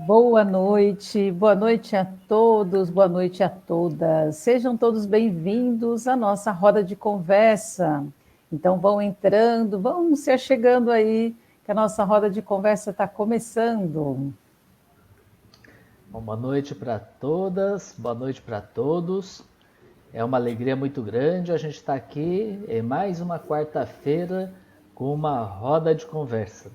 Boa noite a todos, boa noite a todas. Sejam todos bem-vindos à nossa roda de conversa. Então vão entrando, vão se achegando aí, que a nossa roda de conversa está começando. Bom, boa noite para todas, boa noite para todos. É uma alegria muito grande a gente estar aqui em mais uma quarta-feira com uma roda de conversa.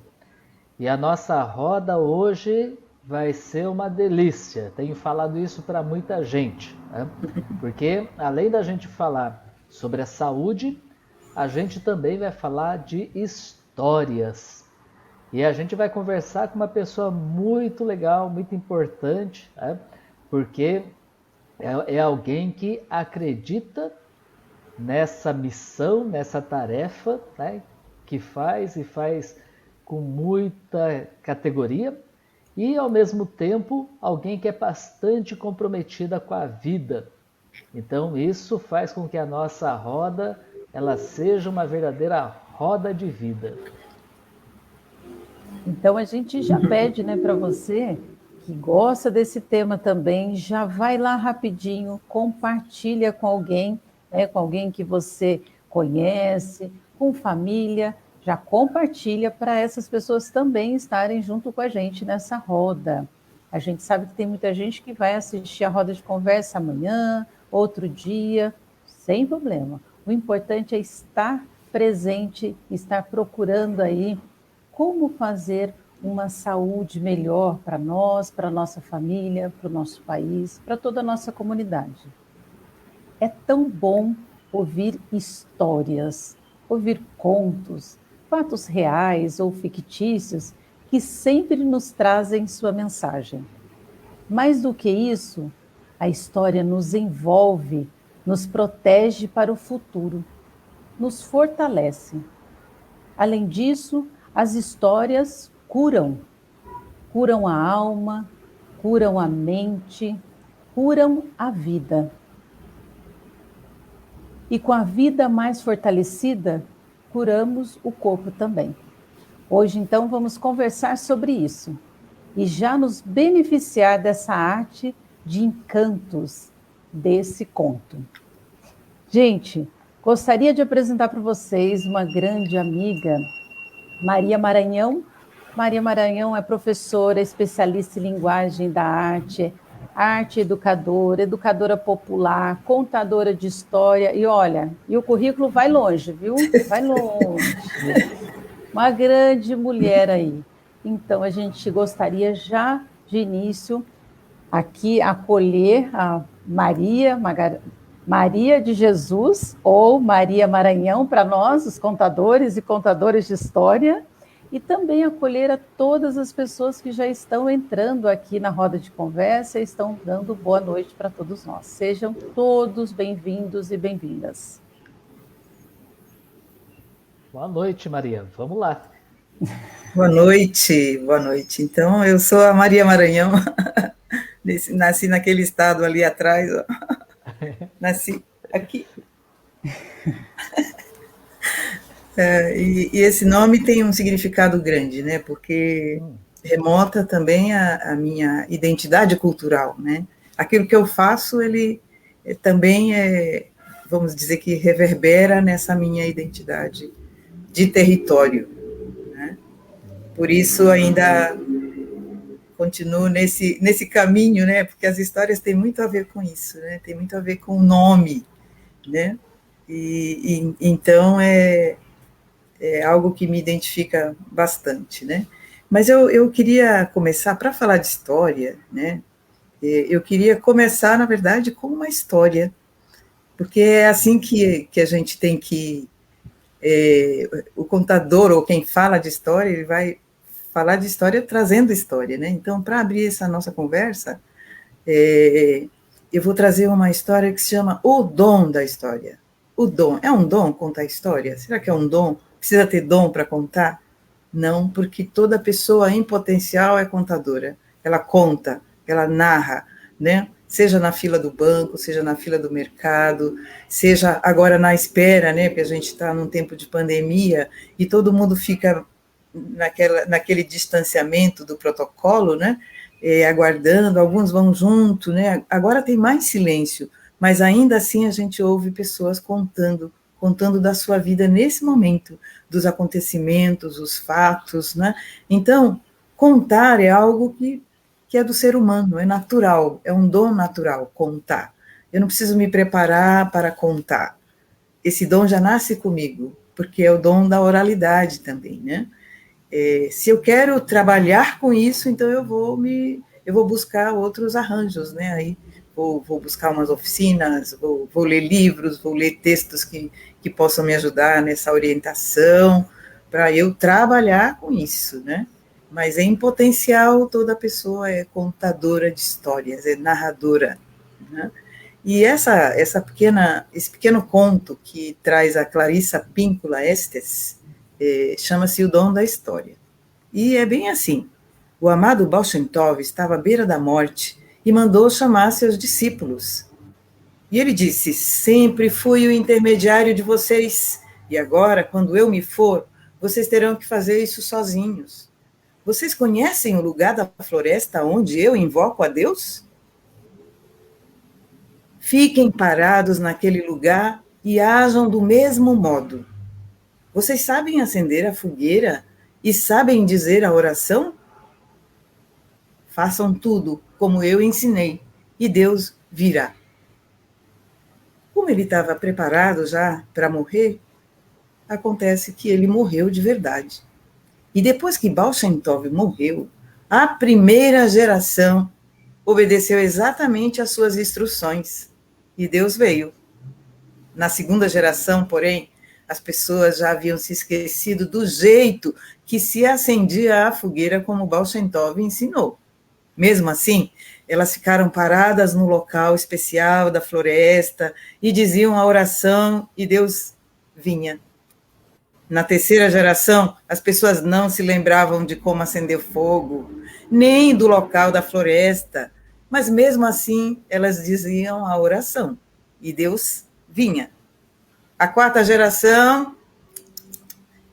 E a nossa roda hoje vai ser uma delícia. Tenho falado isso para muita gente, né? Porque além da gente falar sobre a saúde, a gente também vai falar de histórias. E a gente vai conversar com uma pessoa muito legal, muito importante, né? Porque é alguém que acredita nessa missão, nessa tarefa, né? Que faz e faz com muita categoria e, ao mesmo tempo, alguém que é bastante comprometida com a vida. Então, isso faz com que a nossa roda ela seja uma verdadeira roda de vida. Então a gente já pede, né, para você que gosta desse tema também, já vai lá rapidinho, compartilha com alguém, né, com alguém que você conhece, com família, já compartilha para essas pessoas também estarem junto com a gente nessa roda. A gente sabe que tem muita gente que vai assistir a roda de conversa amanhã, outro dia, sem problema. O importante é estar presente, estar procurando aí como fazer uma saúde melhor para nós, para a nossa família, para o nosso país, para toda a nossa comunidade. É tão bom ouvir histórias, ouvir contos, fatos reais ou fictícios que sempre nos trazem sua mensagem. Mais do que isso, a história nos envolve, nos protege para o futuro, nos fortalece. Além disso, as histórias curam. Curam a alma, curam a mente, curam a vida. E com a vida mais fortalecida, curamos o corpo também. Hoje, então, vamos conversar sobre isso e já nos beneficiar dessa arte de encantos desse conto. Gente, gostaria de apresentar para vocês uma grande amiga, Maria Maranhão. Maria Maranhão é professora, especialista em linguagem da arte educadora, educadora popular, contadora de história. E olha, e o currículo vai longe, viu? Vai longe. Uma grande mulher aí. Então, a gente gostaria já de início aqui acolher a Maria de Jesus, ou Maria Maranhão, para nós, os contadores e contadoras de história, e também acolher a todas as pessoas que já estão entrando aqui na roda de conversa e estão dando boa noite para todos nós. Sejam todos bem-vindos e bem-vindas. Boa noite, Maria. Vamos lá. Boa noite, boa noite. Então, eu sou a Maria Maranhão, nasci naquele estado ali atrás, ó. Nasci aqui. E esse nome tem um significado grande, né? Porque remota também a minha identidade cultural, né? Aquilo que eu faço, ele também vamos dizer que reverbera nessa minha identidade de território, né? Por isso ainda continuo nesse caminho, né? Porque as histórias têm muito a ver com isso, né? Tem muito a ver com o nome, né? Então é algo que me identifica bastante, né? Mas eu queria começar, para falar de história, né? Eu queria começar, na verdade, com uma história, porque é assim que a gente tem que... o contador, ou quem fala de história, ele vai falar de história trazendo história, né? Então, para abrir essa nossa conversa, eu vou trazer uma história que se chama O Dom da História. O dom. É um dom contar história? Será que é um dom? Precisa ter dom para contar? Não, porque toda pessoa em potencial é contadora. Ela conta, ela narra, né? Seja na fila do banco, seja na fila do mercado, seja agora na espera, né? Porque a gente está num tempo de pandemia e todo mundo fica naquele distanciamento do protocolo, né? aguardando, alguns vão junto, né? Agora tem mais silêncio, mas ainda assim a gente ouve pessoas contando da sua vida nesse momento, dos acontecimentos, os fatos, né? Então, contar é algo que é do ser humano, é natural, é um dom natural, contar. Eu não preciso me preparar para contar. Esse dom já nasce comigo, porque é o dom da oralidade também, né? Se eu quero trabalhar com isso, então eu vou buscar outros arranjos, né? Aí vou buscar umas oficinas, vou ler livros, vou ler textos que possam me ajudar nessa orientação, para eu trabalhar com isso, né? Mas em potencial, toda pessoa é contadora de histórias, é narradora, né? E esse pequeno conto que traz a Clarissa Píncola Estes, chama-se O Dom da História. E é bem assim, o amado Baal Shem Tov estava à beira da morte e mandou chamar seus discípulos. E ele disse, sempre fui o intermediário de vocês, e agora, quando eu me for, vocês terão que fazer isso sozinhos. Vocês conhecem o lugar da floresta onde eu invoco a Deus? Fiquem parados naquele lugar e ajam do mesmo modo. Vocês sabem acender a fogueira e sabem dizer a oração? Façam tudo como eu ensinei, e Deus virá. Como ele estava preparado já para morrer, acontece que ele morreu de verdade. E depois que Baal Shem Tov morreu, a primeira geração obedeceu exatamente às suas instruções, e Deus veio. Na segunda geração, porém, as pessoas já haviam se esquecido do jeito que se acendia a fogueira como Baal Shem Tov ensinou. Mesmo assim, elas ficaram paradas no local especial da floresta e diziam a oração e Deus vinha. Na terceira geração, as pessoas não se lembravam de como acender fogo, nem do local da floresta, mas mesmo assim elas diziam a oração e Deus vinha. A quarta geração,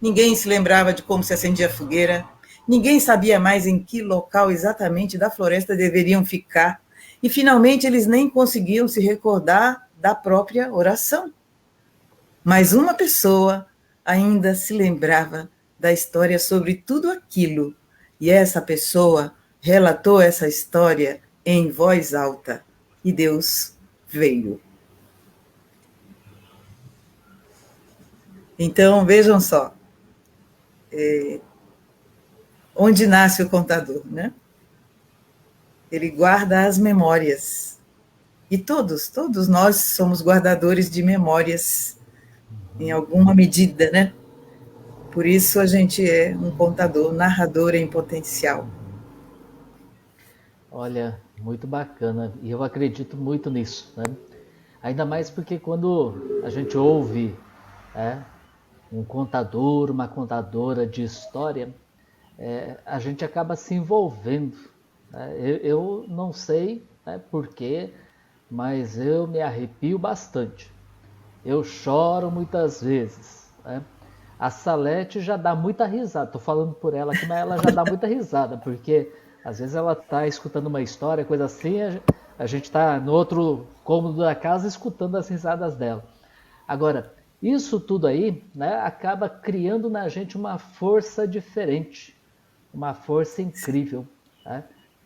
ninguém se lembrava de como se acendia a fogueira, ninguém sabia mais em que local exatamente da floresta deveriam ficar, e finalmente eles nem conseguiam se recordar da própria oração. Mas uma pessoa ainda se lembrava da história sobre tudo aquilo, e essa pessoa relatou essa história em voz alta, e Deus veio. Então, vejam só, onde nasce o contador, né? Ele guarda as memórias. E todos nós somos guardadores de memórias, em alguma medida, né? Por isso a gente é um contador, narrador em potencial. Olha, muito bacana, e eu acredito muito nisso, né? Ainda mais porque quando a gente ouve um contador, uma contadora de história, a gente acaba se envolvendo. Né? Eu não sei, né, porquê, mas eu me arrepio bastante. Eu choro muitas vezes. Né? A Salete já dá muita risada. Estou falando por ela aqui, mas ela já dá muita risada, porque às vezes ela está escutando uma história, coisa assim, a gente está no outro cômodo da casa escutando as risadas dela. Agora, isso tudo aí, né, acaba criando na gente uma força diferente, uma força incrível. Né?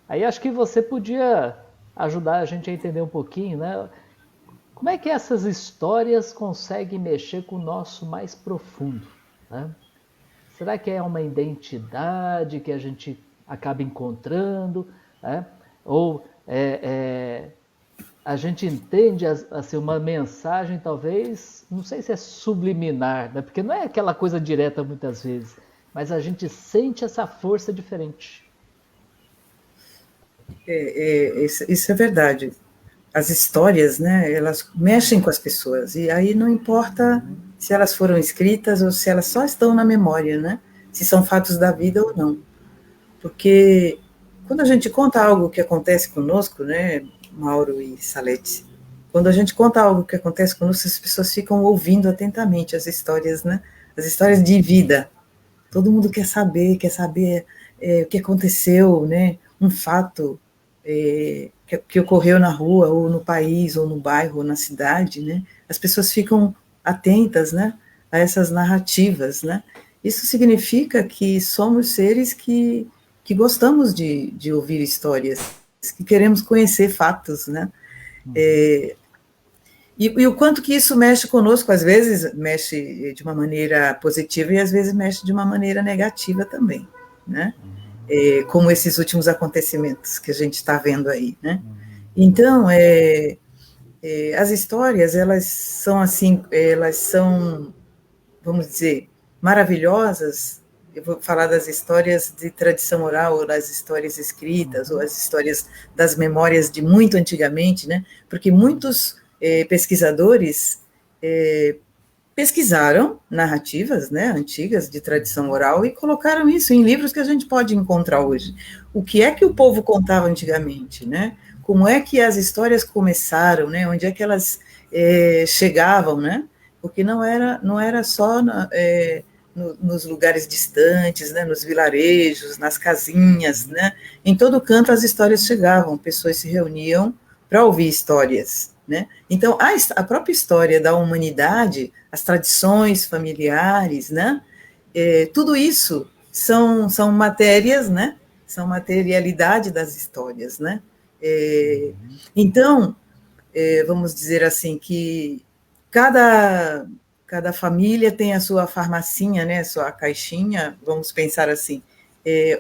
Aí acho que você podia ajudar a gente a entender um pouquinho, né? Como é que essas histórias conseguem mexer com o nosso mais profundo? Né? Será que é uma identidade que a gente acaba encontrando? Né? Ou a gente entende assim, uma mensagem, talvez, não sei se é subliminar, né? Porque não é aquela coisa direta muitas vezes, mas a gente sente essa força diferente. Isso é verdade. As histórias, né, elas mexem com as pessoas, e aí não importa se elas foram escritas ou se elas só estão na memória, né? Se são fatos da vida ou não. Porque quando a gente conta algo que acontece conosco, né, Mauro e Salete, quando a gente conta algo que acontece conosco, as pessoas ficam ouvindo atentamente as histórias, né? As histórias de vida. Todo mundo quer saber o que aconteceu, né? um fato que ocorreu na rua, ou no país, ou no bairro, ou na cidade, né? As pessoas ficam atentas, né, a essas narrativas, né? Isso significa que somos seres que gostamos de ouvir histórias, que queremos conhecer fatos, né? E o quanto que isso mexe conosco, às vezes mexe de uma maneira positiva e às vezes mexe de uma maneira negativa também, né? Como esses últimos acontecimentos que a gente está vendo aí, né? Então, as histórias, elas são assim, elas são, vamos dizer, maravilhosas. Eu vou falar das histórias de tradição oral, ou das histórias escritas, ou as histórias das memórias de muito antigamente, né? Porque muitos pesquisadores pesquisaram narrativas, né, antigas de tradição oral e colocaram isso em livros que a gente pode encontrar hoje. O que é que o povo contava antigamente, né? Como é que as histórias começaram, né? Onde é que elas chegavam, né? Porque não era só nos lugares distantes, né? Nos vilarejos, nas casinhas, né? Em todo canto as histórias chegavam, pessoas se reuniam para ouvir histórias, né? Então, a própria história da humanidade, as tradições familiares, né? Tudo isso são matérias, né? São materialidade das histórias, né? Então, vamos dizer assim, que cada família tem a sua farmacinha, né? A sua caixinha, vamos pensar assim,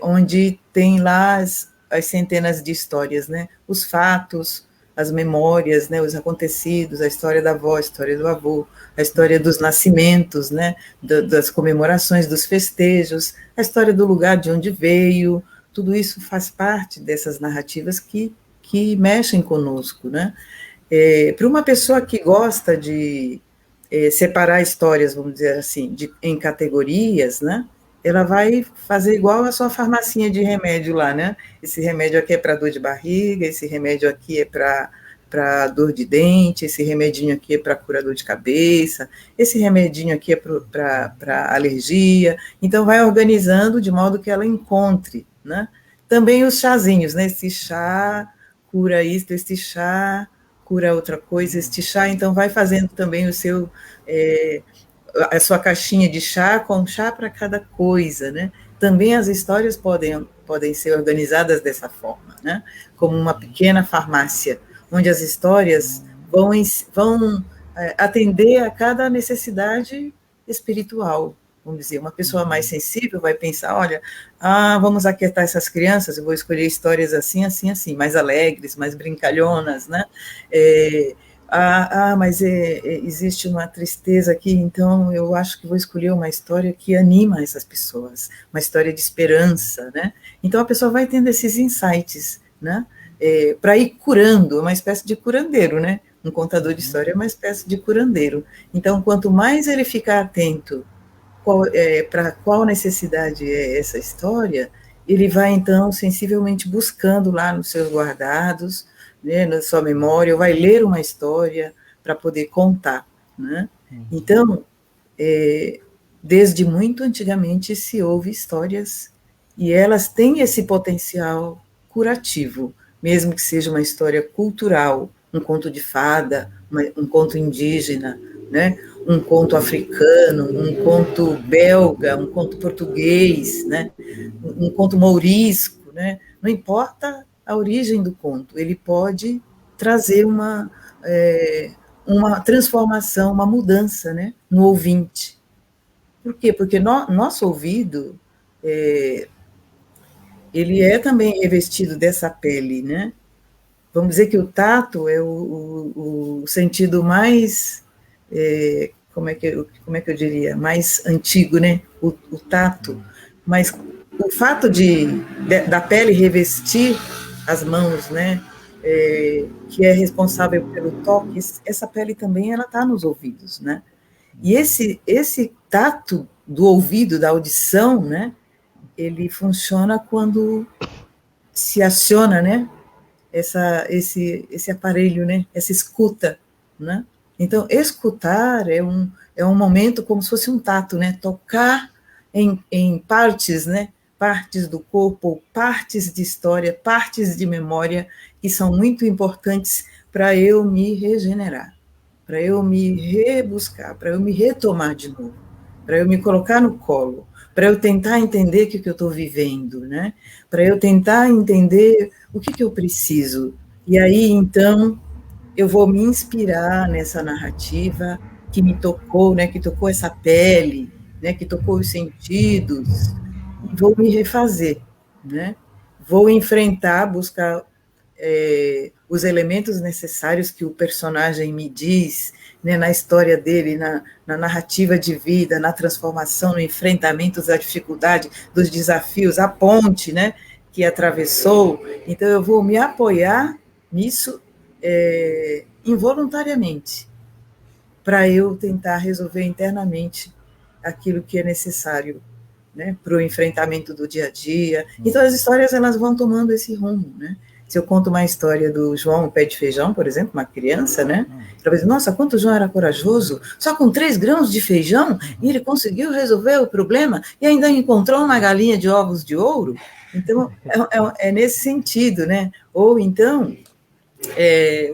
onde tem lá as centenas de histórias, né? Os fatos, as memórias, né, os acontecidos, a história da avó, a história do avô, a história dos nascimentos, né, das comemorações, dos festejos, a história do lugar de onde veio, tudo isso faz parte dessas narrativas que mexem conosco, né? Para uma pessoa que gosta de separar histórias, vamos dizer assim, em categorias, né? Ela vai fazer igual a sua farmacinha de remédio lá, né? Esse remédio aqui é para dor de barriga, esse remédio aqui é para dor de dente, esse remedinho aqui é para curador de cabeça, esse remedinho aqui é para alergia. Então, vai organizando de modo que ela encontre, né? Também os chazinhos, né? Esse chá cura isso, esse chá cura outra coisa, este chá, então vai fazendo também a sua caixinha de chá com chá para cada coisa, né? Também as histórias podem ser organizadas dessa forma, né? Como uma pequena farmácia, onde as histórias vão atender a cada necessidade espiritual. Vamos dizer, uma pessoa mais sensível vai pensar, olha, vamos aquietar essas crianças, eu vou escolher histórias assim, assim, assim, mais alegres, mais brincalhonas, né? Mas existe uma tristeza aqui, então eu acho que vou escolher uma história que anima essas pessoas, uma história de esperança, né? Então a pessoa vai tendo esses insights, né? Para ir curando, uma espécie de curandeiro, né? Um contador de história é uma espécie de curandeiro. Então, quanto mais ele ficar atento para qual necessidade é essa história, ele vai, então, sensivelmente buscando lá nos seus guardados, né, na sua memória, ou vai ler uma história para poder contar, né? Então, desde muito antigamente se ouve histórias e elas têm esse potencial curativo, mesmo que seja uma história cultural, um conto de fada, um conto indígena, né? Um conto africano, um conto belga, um conto português, né? Um conto mourisco, né? Não importa a origem do conto, ele pode trazer uma transformação, uma mudança, né, no ouvinte. Por quê? Porque nosso ouvido, ele é também revestido dessa pele, né? Vamos dizer que o tato é o sentido mais, como é que eu diria, mais antigo, né? O tato. Mas o fato da pele revestir as mãos, né? Que é responsável pelo toque, essa pele também ela está nos ouvidos, né? E esse tato do ouvido, da audição, né? Ele funciona quando se aciona, né? Esse aparelho, né? Essa escuta, né? Então, escutar é um momento como se fosse um tato, né? Tocar em partes, né? partes do corpo, partes de história, partes de memória, que são muito importantes para eu me regenerar, para eu me rebuscar, para eu me retomar de novo, para eu me colocar no colo, para eu tentar entender o que eu estou vivendo, né? Para eu tentar entender o que eu preciso. E aí, então, eu vou me inspirar nessa narrativa que me tocou, né? Que tocou essa pele, né? Que tocou os sentidos, e vou me refazer, né? Vou enfrentar, buscar os elementos necessários que o personagem me diz, né, na história dele, na narrativa de vida, na transformação, no enfrentamento da dificuldade, dos desafios, a ponte, né, que atravessou. Então, eu vou me apoiar nisso involuntariamente, para eu tentar resolver internamente aquilo que é necessário, né, para o enfrentamento do dia a dia. Então, as histórias elas vão tomando esse rumo, né? Se eu conto uma história do João, o pé de feijão, por exemplo, uma criança, né? Ela vai dizer, nossa, quanto o João era corajoso, só com 3 grãos de feijão, e ele conseguiu resolver o problema, e ainda encontrou uma galinha de ovos de ouro. Então, é nesse sentido, né? Ou então,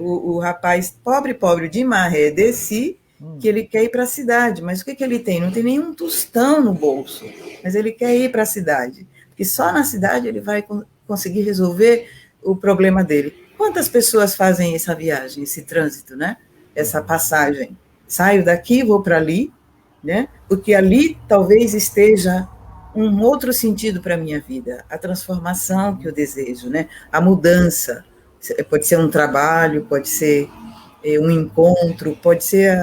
o rapaz pobre de Maré de Si, que ele quer ir para a cidade, mas o que ele tem? Não tem nenhum tostão no bolso, mas ele quer ir para a cidade, porque só na cidade ele vai conseguir resolver o problema dele. Quantas pessoas fazem essa viagem, esse trânsito, né? Essa passagem? Saio daqui, vou para ali, né? Porque ali talvez esteja um outro sentido para a minha vida, a transformação que eu desejo, né? A mudança. Pode ser um trabalho, pode ser um encontro, pode ser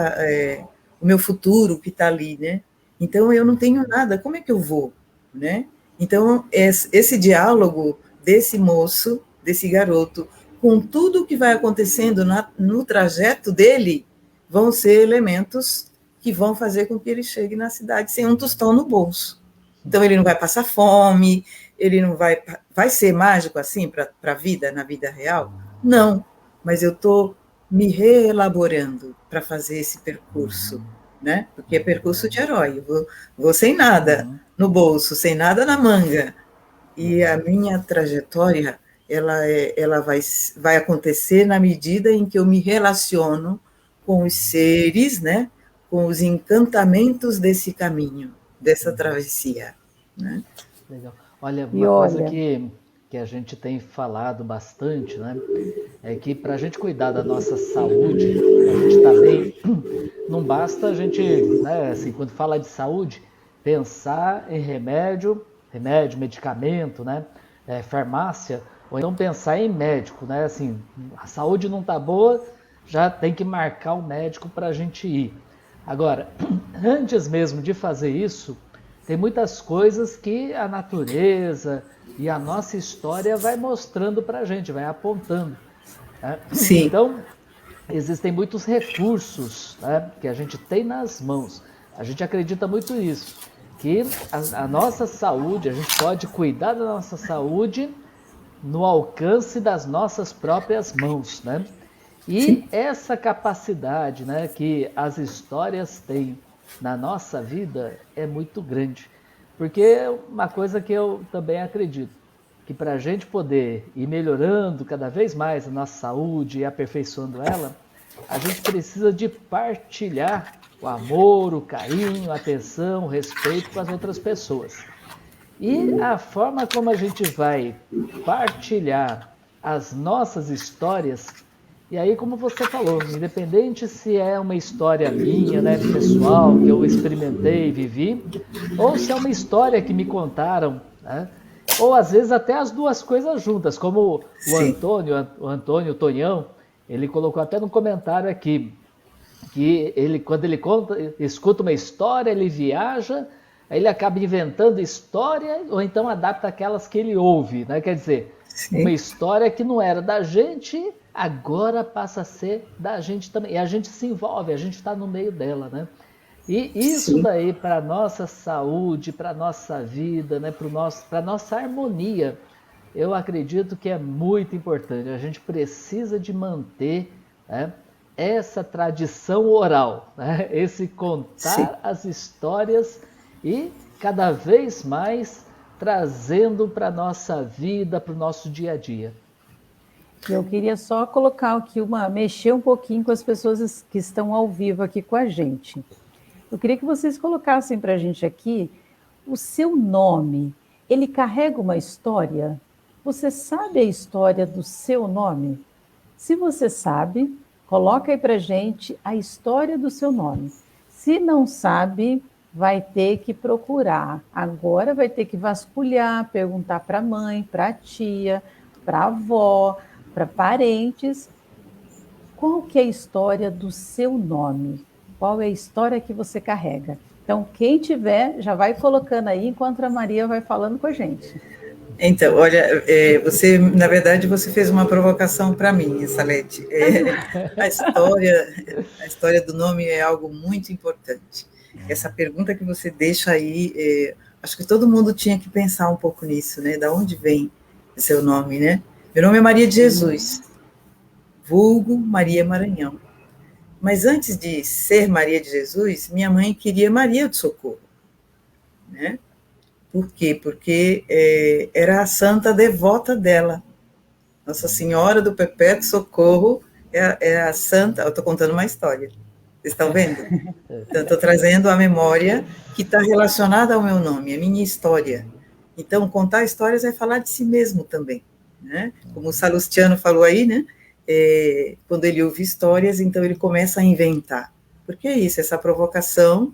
o meu futuro que está ali, né? Então, eu não tenho nada, como é que eu vou, né? Então, esse diálogo desse moço, desse garoto, com tudo o que vai acontecendo no trajeto dele, vão ser elementos que vão fazer com que ele chegue na cidade sem um tostão no bolso. Então, ele não vai passar fome, ele não vai ser mágico assim para a vida, na vida real? Não, mas eu estou me reelaborando para fazer esse percurso, né? Porque é percurso de herói, eu vou sem nada no bolso, sem nada na manga, e a minha trajetória, ela vai acontecer na medida em que eu me relaciono com os seres, né? Com os encantamentos desse caminho, dessa travessia, né? Legal. Olha, coisa que a gente tem falado bastante, né, é que para a gente cuidar da nossa saúde, a gente está bem, não basta a gente, né, assim, quando fala de saúde, pensar em remédio, medicamento, né, farmácia, ou então pensar em médico, né, assim, a saúde não está boa, já tem que marcar o médico para a gente ir. Agora, antes mesmo de fazer isso, tem muitas coisas que a natureza e a nossa história vai mostrando para a gente, vai apontando. Né? Sim. Então, existem muitos recursos, né, que a gente tem nas mãos. A gente acredita muito nisso, que a nossa saúde, a gente pode cuidar da nossa saúde no alcance das nossas próprias mãos, né? E sim, essa capacidade, né, que as histórias têm na nossa vida é muito grande. Porque uma coisa que eu também acredito, que para a gente poder ir melhorando cada vez mais a nossa saúde e aperfeiçoando ela, a gente precisa de partilhar o amor, o carinho, a atenção, o respeito com as outras pessoas. E a forma como a gente vai partilhar as nossas histórias, e aí como você falou, independente se é uma história minha, né, pessoal, que eu experimentei e vivi, ou se é uma história que me contaram, né, ou às vezes até as duas coisas juntas, como o Antônio Tonhão, ele colocou até no comentário aqui, que ele, quando ele escuta uma história, ele viaja, aí ele acaba inventando história, ou então adapta aquelas que ele ouve, né? Quer dizer, sim, uma história que não era da gente, agora passa a ser da gente também. E a gente se envolve, a gente está no meio dela, né? E isso sim, daí para a nossa saúde, para a nossa vida, né? Para a nossa harmonia, eu acredito que é muito importante. A gente precisa de manter, né, essa tradição oral, né? Esse contar sim, as histórias e cada vez mais trazendo para a nossa vida, para o nosso dia a dia. Eu queria só colocar aqui mexer um pouquinho com as pessoas que estão ao vivo aqui com a gente. Eu queria que vocês colocassem para a gente aqui o seu nome. Ele carrega uma história? Você sabe a história do seu nome? Se você sabe, coloca aí para a gente a história do seu nome. Se não sabe, vai ter que procurar. Agora vai ter que vasculhar, perguntar para a mãe, para a tia, para a avó, para parentes. Qual que é a história do seu nome? Qual é a história que você carrega? Então, quem tiver, já vai colocando aí, enquanto a Maria vai falando com a gente. Então, olha, na verdade, você fez uma provocação para mim, Salete. A história do nome é algo muito importante. Essa pergunta que você deixa aí, acho que todo mundo tinha que pensar um pouco nisso, né? Da onde vem o seu nome, né? Meu nome é Maria de Jesus, vulgo Maria Maranhão. Mas antes de ser Maria de Jesus, minha mãe queria Maria do Socorro, né? Por quê? Porque era a santa devota dela. Nossa Senhora do Perpétuo Socorro é a santa... Eu estou contando uma história. Vocês estão vendo? Então, estou trazendo a memória que está relacionada ao meu nome, a minha história. Então, contar histórias é falar de si mesmo também, né? Como o Salustiano falou aí, né? Quando ele ouve histórias, então ele começa a inventar. Porque é isso, essa provocação,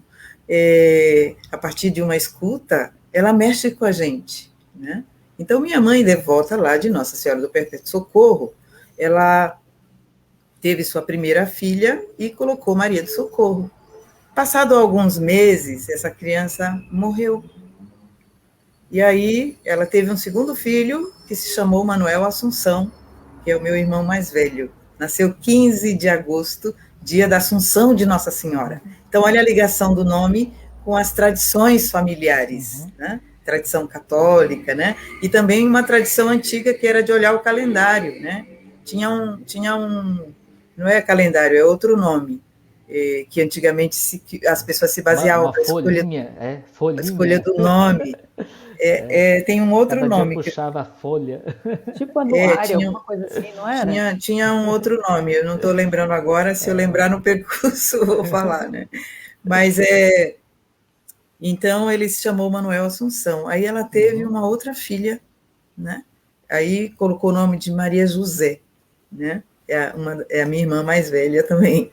a partir de uma escuta, ela mexe com a gente, né? Então, minha mãe, devota lá de Nossa Senhora do Perpétuo Socorro, ela teve sua primeira filha e colocou Maria do Socorro. Passado alguns meses, essa criança morreu. E aí, ela teve um segundo filho, que se chamou Manuel Assunção, que é o meu irmão mais velho. Nasceu 15 de agosto, dia da Assunção de Nossa Senhora. Então, olha a ligação do nome com as tradições familiares, né? Tradição católica, né? E também uma tradição antiga que era de olhar o calendário, né? Tinha um não é calendário, é outro nome, que antigamente as pessoas se baseavam para a escolha do nome. Tem um outro Cada nome. Dia puxava a folha. Tipo anuário, alguma coisa assim, não era? Tinha um outro nome, eu não estou lembrando agora, se eu lembrar no percurso, eu vou falar, né? Mas então ele se chamou Manuel Assunção. Aí ela teve uma outra filha, né? Aí colocou o nome de Maria José, né? É a minha irmã mais velha também.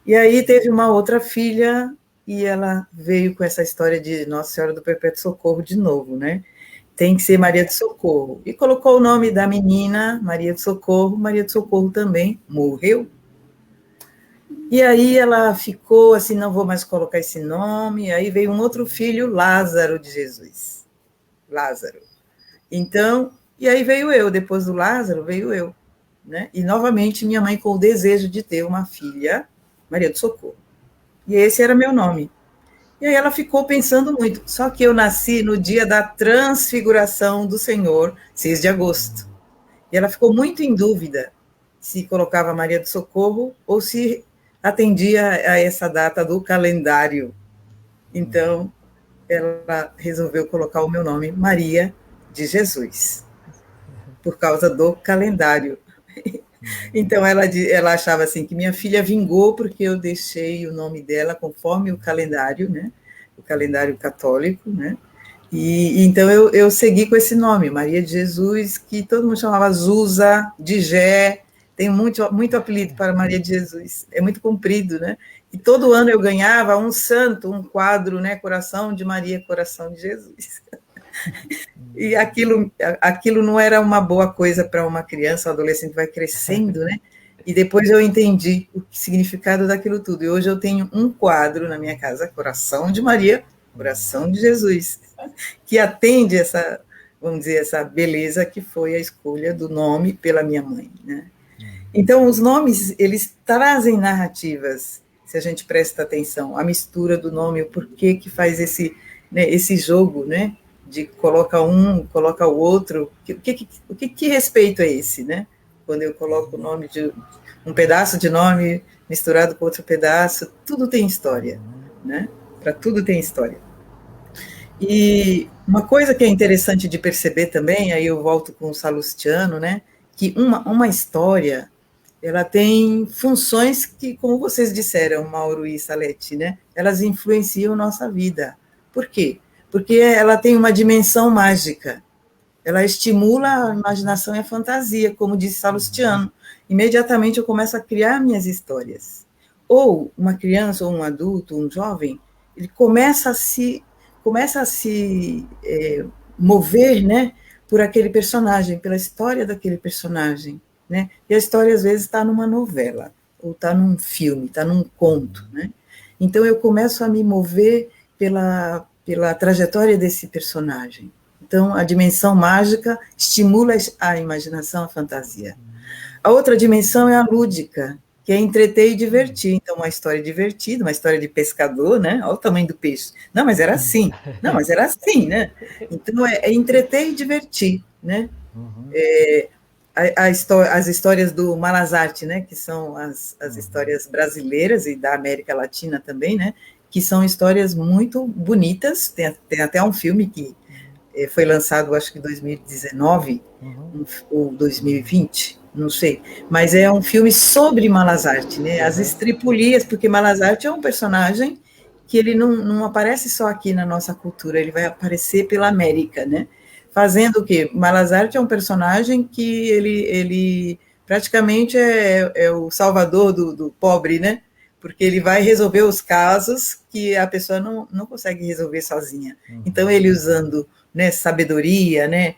E aí teve uma outra filha e ela veio com essa história de Nossa Senhora do Perpétuo Socorro de novo, né? Tem que ser Maria do Socorro. E colocou o nome da menina, Maria do Socorro. Maria do Socorro também morreu. E aí ela ficou assim, não vou mais colocar esse nome. Aí veio um outro filho, Lázaro de Jesus. Lázaro. Então, e aí veio eu, depois do Lázaro, veio eu, né? E novamente minha mãe com o desejo de ter uma filha, Maria do Socorro. E esse era meu nome. E aí ela ficou pensando muito. Só que eu nasci no dia da transfiguração do Senhor, 6 de agosto. E ela ficou muito em dúvida se colocava Maria do Socorro ou se atendia a essa data do calendário. Então, ela resolveu colocar o meu nome, Maria de Jesus, por causa do calendário. Então, ela achava assim, que minha filha vingou porque eu deixei o nome dela conforme o calendário, né? O calendário católico, né? E então eu segui com esse nome, Maria de Jesus, que todo mundo chamava Zusa, Digé, tem muito apelido para Maria de Jesus, é muito comprido, né? E todo ano eu ganhava um santo, um quadro, né? Coração de Maria, Coração de Jesus. E aquilo não era uma boa coisa para uma criança, um adolescente vai crescendo, né? E depois eu entendi o significado daquilo tudo. E hoje eu tenho um quadro na minha casa, Coração de Maria, Coração de Jesus, que atende essa, vamos dizer, essa beleza que foi a escolha do nome pela minha mãe, né? Então, os nomes, eles trazem narrativas, se a gente presta atenção, a mistura do nome, o porquê que faz esse jogo, né? De coloca um, coloca o outro, que respeito é esse, né? Quando eu coloco o nome de um pedaço de nome misturado com outro pedaço, tudo tem história, né? Para tudo tem história. E uma coisa que é interessante de perceber também, aí eu volto com o Salustiano, né, que uma história, ela tem funções que, como vocês disseram, Mauro e Salete, né, elas influenciam nossa vida. Por quê? Porque ela tem uma dimensão mágica, ela estimula a imaginação e a fantasia, como disse Salustiano. Imediatamente eu começo a criar minhas histórias. Ou uma criança, ou um adulto, um jovem, ele começa a se mover, né, por aquele personagem, pela história daquele personagem, né? E a história às vezes está numa novela, ou está num filme, está num conto, né? Então eu começo a me mover pela trajetória desse personagem. Então, a dimensão mágica estimula a imaginação, a fantasia. A outra dimensão é a lúdica, que é entreter e divertir. Então, uma história divertida, uma história de pescador, né? Olha o tamanho do peixe. Não, mas era assim. Não, mas era assim, né? Então, é entreter e divertir, né? É, as histórias do Malazarte, né? Que são as histórias brasileiras e da América Latina também, né? Que são histórias muito bonitas. Tem até um filme que foi lançado, acho que em 2019, ou 2020, não sei, mas é um filme sobre Malazarte, né? As estripulias, porque Malazarte é um personagem que ele não aparece só aqui na nossa cultura, ele vai aparecer pela América, né? Fazendo o quê? Malazarte é um personagem que ele praticamente é o salvador do pobre, né? Porque ele vai resolver os casos que a pessoa não consegue resolver sozinha. Então, ele usando, né, sabedoria, né,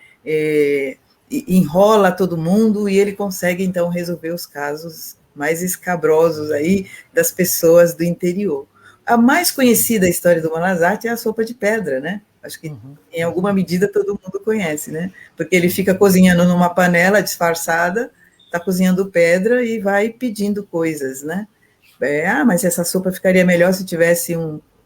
enrola todo mundo e ele consegue, então, resolver os casos mais escabrosos aí das pessoas do interior. A mais conhecida história do Malazarte é a sopa de pedra, né? Acho que, em alguma medida, todo mundo conhece, né? Porque ele fica cozinhando numa panela disfarçada, está cozinhando pedra e vai pedindo coisas, né? Mas essa sopa ficaria melhor se tivesse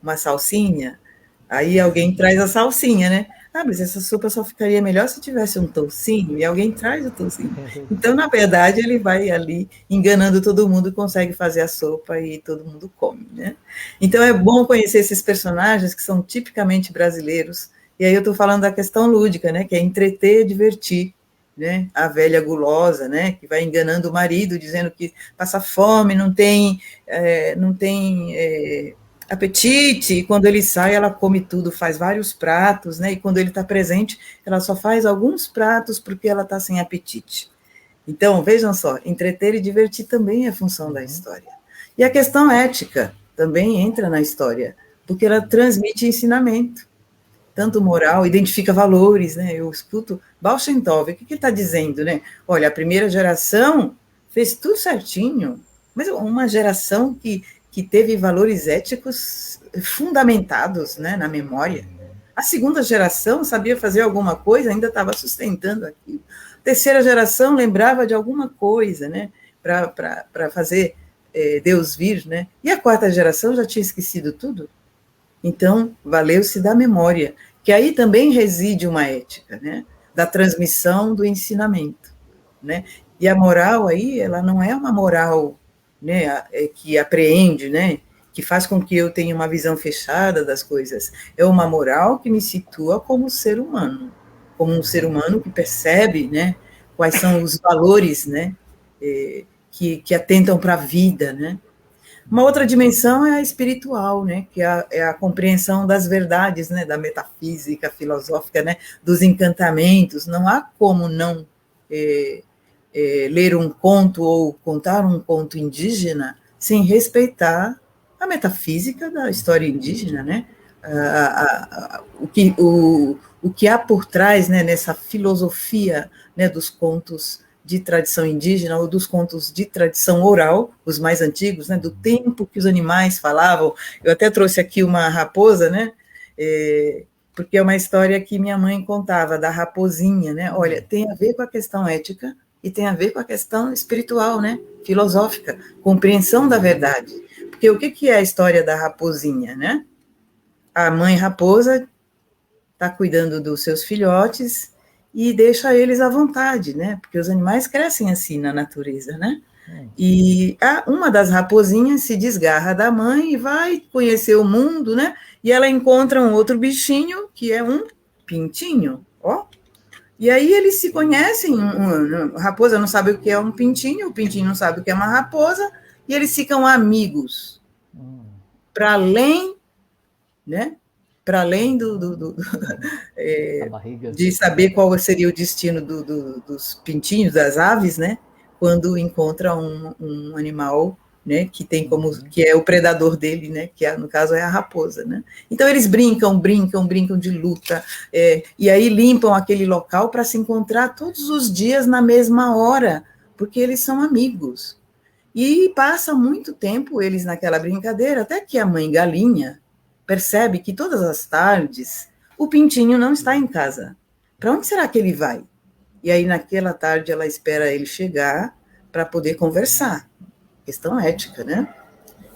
uma salsinha. Aí alguém traz a salsinha, né? Mas essa sopa só ficaria melhor se tivesse um toucinho, e alguém traz o toucinho. Então, na verdade, ele vai ali enganando todo mundo e consegue fazer a sopa e todo mundo come, né? Então, é bom conhecer esses personagens que são tipicamente brasileiros. E aí eu estou falando da questão lúdica, né? Que é entreter e divertir. Né, a velha gulosa, né, que vai enganando o marido, dizendo que passa fome, não tem apetite, e quando ele sai, ela come tudo, faz vários pratos, né, e quando ele está presente, ela só faz alguns pratos porque ela está sem apetite. Então, vejam só, entreter e divertir também é função da história. E a questão ética também entra na história, porque ela transmite ensinamento, tanto moral, identifica valores, né? Eu escuto Baal Shem Tov, o que ele está dizendo, né? Olha, a primeira geração fez tudo certinho, mas uma geração que teve valores éticos fundamentados, né, na memória. A segunda geração sabia fazer alguma coisa, ainda estava sustentando aquilo. A terceira geração lembrava de alguma coisa, né, para fazer Deus vir, né? E a quarta geração já tinha esquecido tudo. Então, valeu-se da memória, que aí também reside uma ética, né? Da transmissão do ensinamento, né? E a moral aí, ela não é uma moral, né, que apreende, né, que faz com que eu tenha uma visão fechada das coisas. É uma moral que me situa como ser humano, como um ser humano que percebe, né, quais são os valores, né, que atentam para a vida, né? Uma outra dimensão é a espiritual, né, que é a compreensão das verdades, né, da metafísica filosófica, né, dos encantamentos. Não há como não ler um conto ou contar um conto indígena sem respeitar a metafísica da história indígena, né? O que há por trás, né, nessa filosofia, né, dos contos de tradição indígena ou dos contos de tradição oral, os mais antigos, né, do tempo que os animais falavam. Eu até trouxe aqui uma raposa, né, porque é uma história que minha mãe contava, da raposinha, né? Olha, tem a ver com a questão ética e tem a ver com a questão espiritual, né, filosófica, compreensão da verdade. Porque o que é a história da raposinha, né? A mãe raposa está cuidando dos seus filhotes e deixa eles à vontade, né? Porque os animais crescem assim na natureza, né? E uma das raposinhas se desgarra da mãe e vai conhecer o mundo, né? E ela encontra um outro bichinho, que é um pintinho, ó. E aí eles se conhecem, a raposa não sabe o que é um pintinho, o pintinho não sabe o que é uma raposa, e eles ficam amigos. Para além, né? Para além de saber qual seria o destino dos pintinhos, das aves, né? Quando encontra um animal, né? Que é o predador dele, né? Que no caso é a raposa, né? Então eles brincam de luta, e aí limpam aquele local para se encontrar todos os dias na mesma hora, porque eles são amigos. E passa muito tempo eles naquela brincadeira, até que a mãe galinha percebe que todas as tardes o pintinho não está em casa. Para onde será que ele vai? E aí, naquela tarde, ela espera ele chegar para poder conversar. Questão ética, né?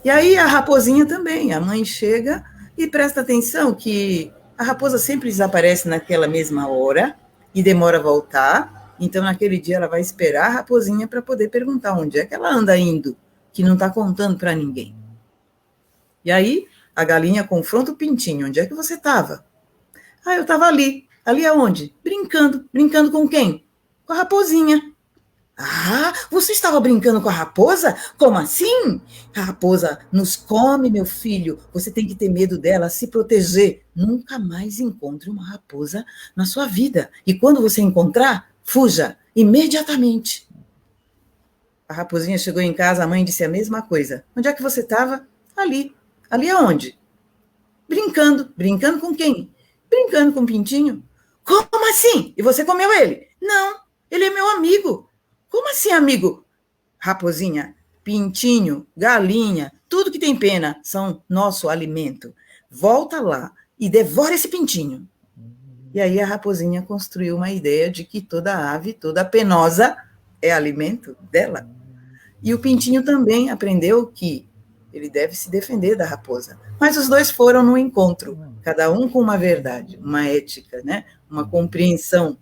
E aí, a raposinha também. A mãe chega e presta atenção que a raposa sempre desaparece naquela mesma hora e demora a voltar. Então, naquele dia, ela vai esperar a raposinha para poder perguntar onde é que ela anda indo, que não está contando para ninguém. E aí, a galinha confronta o pintinho. Onde é que você estava? Eu estava ali. Ali aonde? Brincando. Brincando com quem? Com a raposinha. Você estava brincando com a raposa? Como assim? A raposa nos come, meu filho. Você tem que ter medo dela, se proteger. Nunca mais encontre uma raposa na sua vida. E quando você encontrar, fuja imediatamente. A raposinha chegou em casa, a mãe disse a mesma coisa. Onde é que você estava? Ali. Ali aonde? Brincando. Brincando com quem? Brincando com o pintinho. Como assim? E você comeu ele? Não, ele é meu amigo. Como assim, amigo? Raposinha, pintinho, galinha, tudo que tem pena são nosso alimento. Volta lá e devora esse pintinho. E aí a raposinha construiu uma ideia de que toda ave, toda penosa, é alimento dela. E o pintinho também aprendeu que ele deve se defender da raposa. Mas os dois foram no encontro, cada um com uma verdade, uma ética, né? Uma compreensão.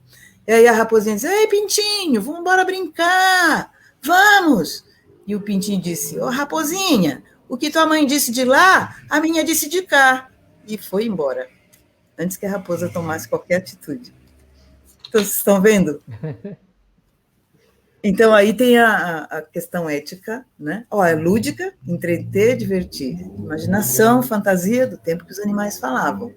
E aí a raposinha disse, ei, pintinho, vamos embora brincar, vamos. E o pintinho disse, raposinha, o que tua mãe disse de lá, a minha disse de cá. E foi embora, antes que a raposa tomasse qualquer atitude. Então, vocês estão vendo? Então, aí tem a questão ética, né? É lúdica, entreter, divertir. Imaginação, fantasia, do tempo que os animais falavam.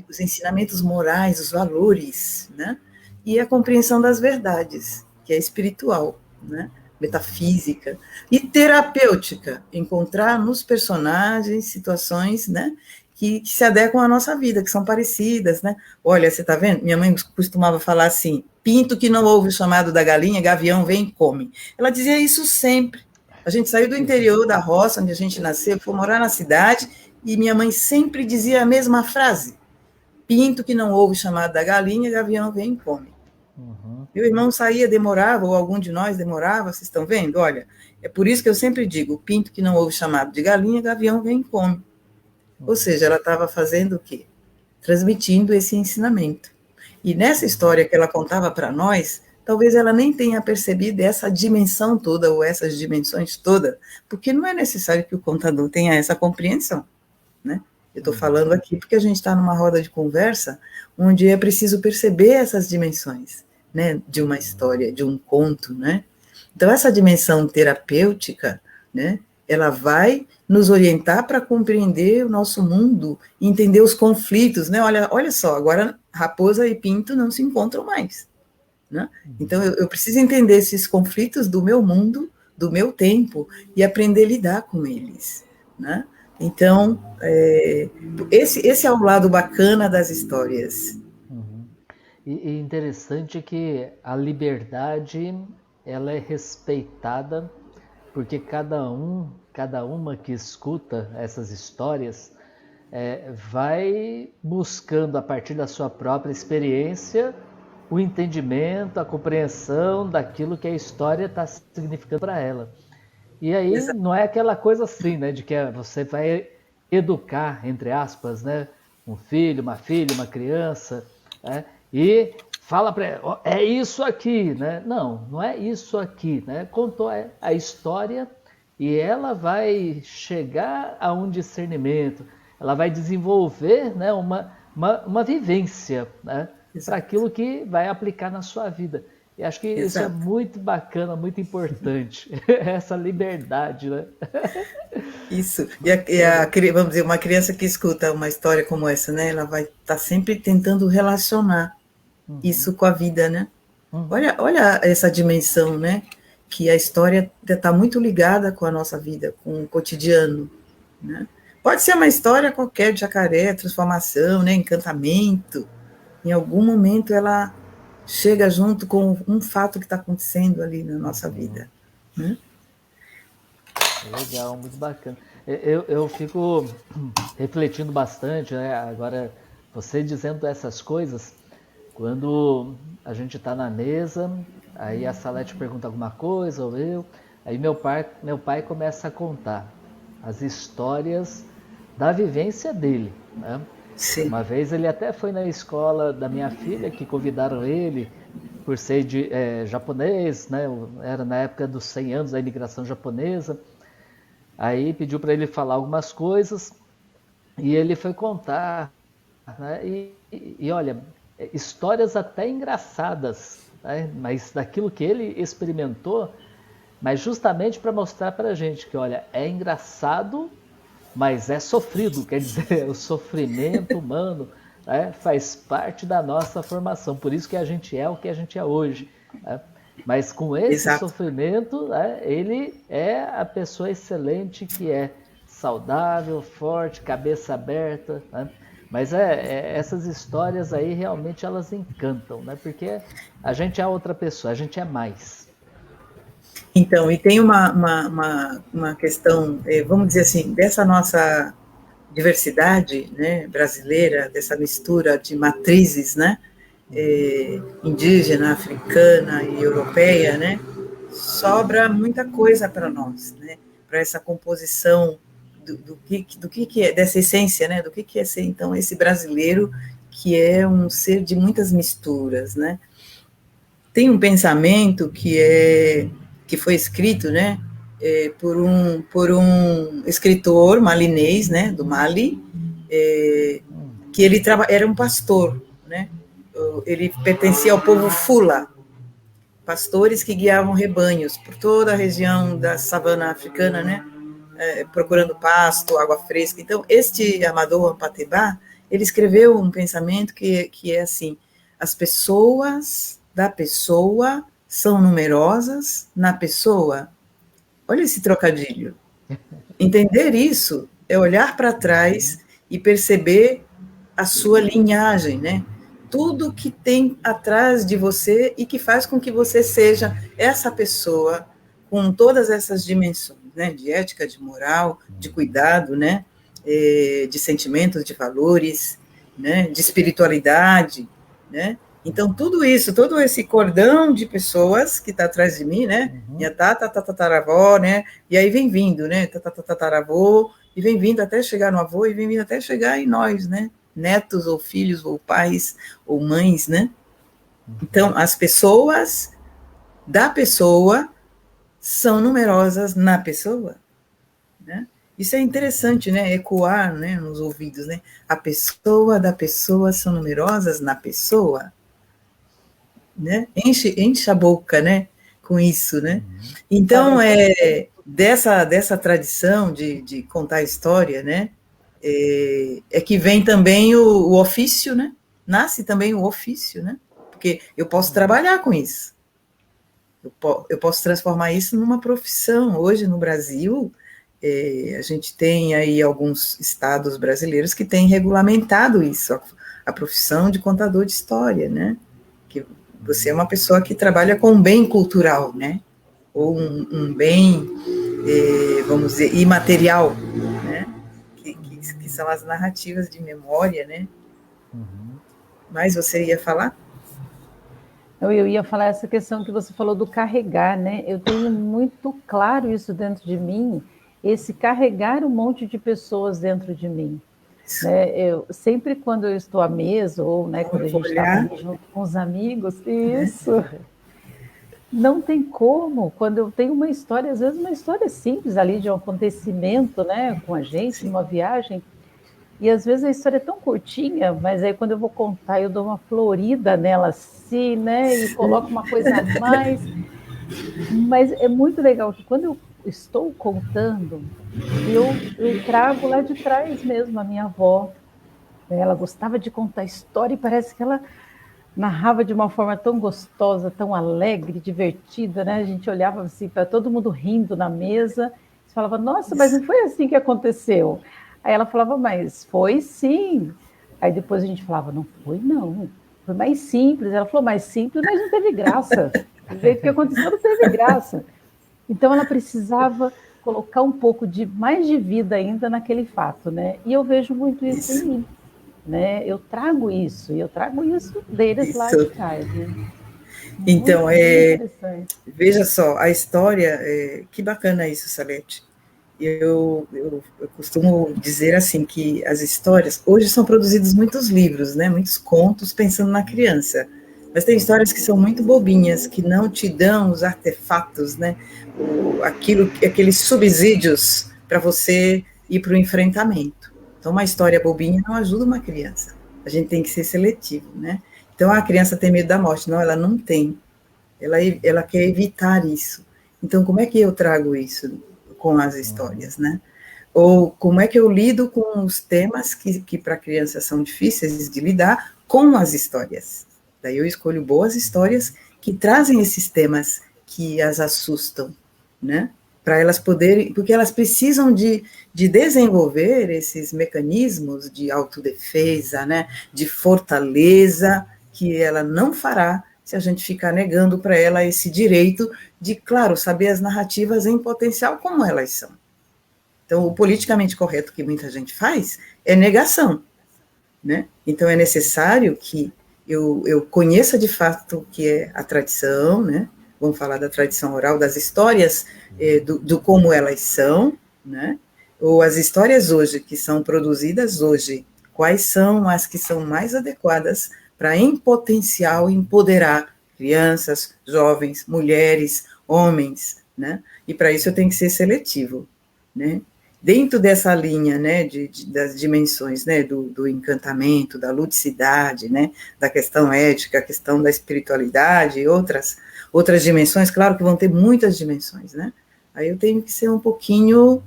Os ensinamentos morais, os valores, né? E a compreensão das verdades, que é espiritual, né? Metafísica. E terapêutica, encontrar nos personagens situações, né? Que se adequam à nossa vida, que são parecidas, né? Olha, você está vendo? Minha mãe costumava falar assim, pinto que não ouve o chamado da galinha, gavião vem e come. Ela dizia isso sempre. A gente saiu do interior da roça, onde a gente nasceu, foi morar na cidade, e minha mãe sempre dizia a mesma frase. Pinto que não ouve o chamado da galinha, gavião vem e come. Meu irmão saía, demorava, ou algum de nós demorava, vocês estão vendo? Olha, é por isso que eu sempre digo, pinto que não ouve o chamado de galinha, gavião vem e come. Ou seja, ela estava fazendo o quê? Transmitindo esse ensinamento. E nessa história que ela contava para nós, talvez ela nem tenha percebido essa dimensão toda, ou essas dimensões todas, porque não é necessário que o contador tenha essa compreensão, né? Eu estou falando aqui porque a gente está numa roda de conversa, onde é preciso perceber essas dimensões, né? De uma história, de um conto, né? Então, essa dimensão terapêutica, né? Ela vai nos orientar para compreender o nosso mundo, entender os conflitos, né? Olha só, agora raposa e pinto não se encontram mais, né? Então eu preciso entender esses conflitos do meu mundo, do meu tempo, e aprender a lidar com eles, né? Então, esse é o lado bacana das histórias. E interessante que a liberdade, ela é respeitada, porque cada uma que escuta essas histórias vai buscando, a partir da sua própria experiência, o entendimento, a compreensão daquilo que a história está significando para ela. E aí não é aquela coisa assim, né, de que você vai educar, entre aspas, né, um filho, uma filha, uma criança, né, e fala para ela, é isso aqui, né? Não, não é isso aqui, né? Contou a história e ela vai chegar a um discernimento, ela vai desenvolver, né, uma vivência, né, para aquilo que vai aplicar na sua vida. E acho que isso é muito bacana, muito importante, essa liberdade, né? Isso. Vamos dizer, uma criança que escuta uma história como essa, né? Ela vai estar sempre tentando relacionar isso com a vida, né? Olha essa dimensão, né? Que a história está muito ligada com a nossa vida, com o cotidiano, né? Pode ser uma história qualquer de jacaré, transformação, né? Encantamento. Em algum momento ela chega junto com um fato que está acontecendo ali na nossa vida, né? Legal, muito bacana. Eu fico refletindo bastante, né? Agora, você dizendo essas coisas, quando a gente está na mesa, aí a Salete pergunta alguma coisa, ou eu, aí meu pai começa a contar as histórias da vivência dele, né? Sim. Uma vez ele até foi na escola da minha filha, que convidaram ele por ser japonês, né? Era na época dos 100 anos da imigração japonesa. Aí pediu para ele falar algumas coisas e ele foi contar, né? E olha, histórias até engraçadas, né? Mas daquilo que ele experimentou, mas justamente para mostrar para a gente que, olha, é engraçado, mas é sofrido, quer dizer, o sofrimento humano, né, faz parte da nossa formação, por isso que a gente é o que a gente é hoje, né? Mas com esse sofrimento, né, ele é a pessoa excelente que é saudável, forte, cabeça aberta, né? Mas essas histórias aí realmente elas encantam, né? Porque a gente é outra pessoa, a gente é mais. Então, e tem uma questão, vamos dizer assim, dessa nossa diversidade, né, brasileira, dessa mistura de matrizes, né, indígena, africana e europeia, né, sobra muita coisa para nós, né, para essa composição do que é, dessa essência, né, do que é ser, então, esse brasileiro que é um ser de muitas misturas, né. Tem um pensamento que foi escrito, né, por um escritor malinês, né, do Mali, que ele era um pastor, né, ele pertencia ao povo Fula, pastores que guiavam rebanhos por toda a região da savana africana, né, procurando pasto, água fresca. Então, este Amadou Ampateba, ele escreveu um pensamento que é assim: as pessoas da pessoa são numerosas na pessoa. Olha esse trocadilho. Entender isso é olhar para trás e perceber a sua linhagem, né? Tudo que tem atrás de você e que faz com que você seja essa pessoa com todas essas dimensões, né? De ética, de moral, de cuidado, né? De sentimentos, de valores, né? De espiritualidade, né? Então, tudo isso, todo esse cordão de pessoas que está atrás de mim, né? Minha tataravó, né? E aí vem vindo, né? Tataravô, e vem vindo até chegar no avô, e vem vindo até chegar em nós, né? Netos, ou filhos, ou pais, ou mães, né? Então, as pessoas da pessoa são numerosas na pessoa, né? Isso é interessante, né? Ecoar, né? Nos ouvidos, né? A pessoa da pessoa são numerosas na pessoa, né? Enche a boca, né? Com isso, né? Então, dessa tradição de contar a história, né? Que vem também o ofício, né? Nasce também o ofício, né? Porque eu posso trabalhar com isso. Eu posso transformar isso numa profissão. Hoje, no Brasil, a gente tem aí alguns estados brasileiros que têm regulamentado isso, a profissão de contador de história, né? Que você é uma pessoa que trabalha com um bem cultural, né? Ou um bem, vamos dizer, imaterial, né? Que são as narrativas de memória, né? Mas você ia falar? Eu ia falar essa questão que você falou do carregar, né? Eu tenho muito claro isso dentro de mim, esse carregar um monte de pessoas dentro de mim. Né? Eu, sempre quando eu estou à mesa, ou né, quando a gente está ali junto com os amigos, isso... Não tem como, quando eu tenho uma história, às vezes uma história simples ali de um acontecimento, né, com a gente, numa viagem, e às vezes a história é tão curtinha, mas aí quando eu vou contar, eu dou uma florida nela assim, né, e coloco uma coisa a mais. Mas é muito legal que quando eu estou contando, eu trago lá de trás mesmo a minha avó. Ela gostava de contar história e parece que ela narrava de uma forma tão gostosa, tão alegre, divertida, né? A gente olhava assim para todo mundo rindo na mesa, e falava, nossa, mas não foi assim que aconteceu. Aí ela falava, mas foi sim. Aí depois a gente falava, não foi não, foi mais simples. Ela falou, mais simples, mas não teve graça. O jeito que aconteceu não teve graça. Então ela precisava colocar um pouco de mais de vida ainda naquele fato, né? E eu vejo muito isso em mim. Né? Eu trago isso deles lá de trás. Né? Então, veja só, a história, que bacana isso, Salete. Eu costumo dizer assim, que as histórias, hoje são produzidos muitos livros, né, muitos contos pensando na criança, mas tem histórias que são muito bobinhas, que não te dão os artefatos, né, aqueles subsídios para você ir para o enfrentamento. Então, uma história bobinha não ajuda uma criança. A gente tem que ser seletivo, né? Então, a criança tem medo da morte. Não, ela não tem. Ela quer evitar isso. Então, como é que eu trago isso com as histórias, né? Ou como é que eu lido com os temas que para a criança são difíceis de lidar com as histórias? Daí eu escolho boas histórias que trazem esses temas que as assustam, né? Para elas poderem, porque elas precisam de desenvolver esses mecanismos de autodefesa, né, de fortaleza, que ela não fará se a gente ficar negando para ela esse direito de, claro, saber as narrativas em potencial como elas são. Então, o politicamente correto que muita gente faz é negação, né? Então, é necessário que eu conheça de fato o que é a tradição, né? Vamos falar da tradição oral, das histórias, do como elas são, né? Ou as histórias hoje, que são produzidas hoje, quais são as que são mais adequadas para, em potencial, empoderar crianças, jovens, mulheres, homens, né? E para isso eu tenho que ser seletivo, né? Dentro dessa linha, né, das dimensões, né, do encantamento, da ludicidade, né, da questão ética, a questão da espiritualidade e outras dimensões, claro que vão ter muitas dimensões, né, aí eu tenho que ser um pouquinho,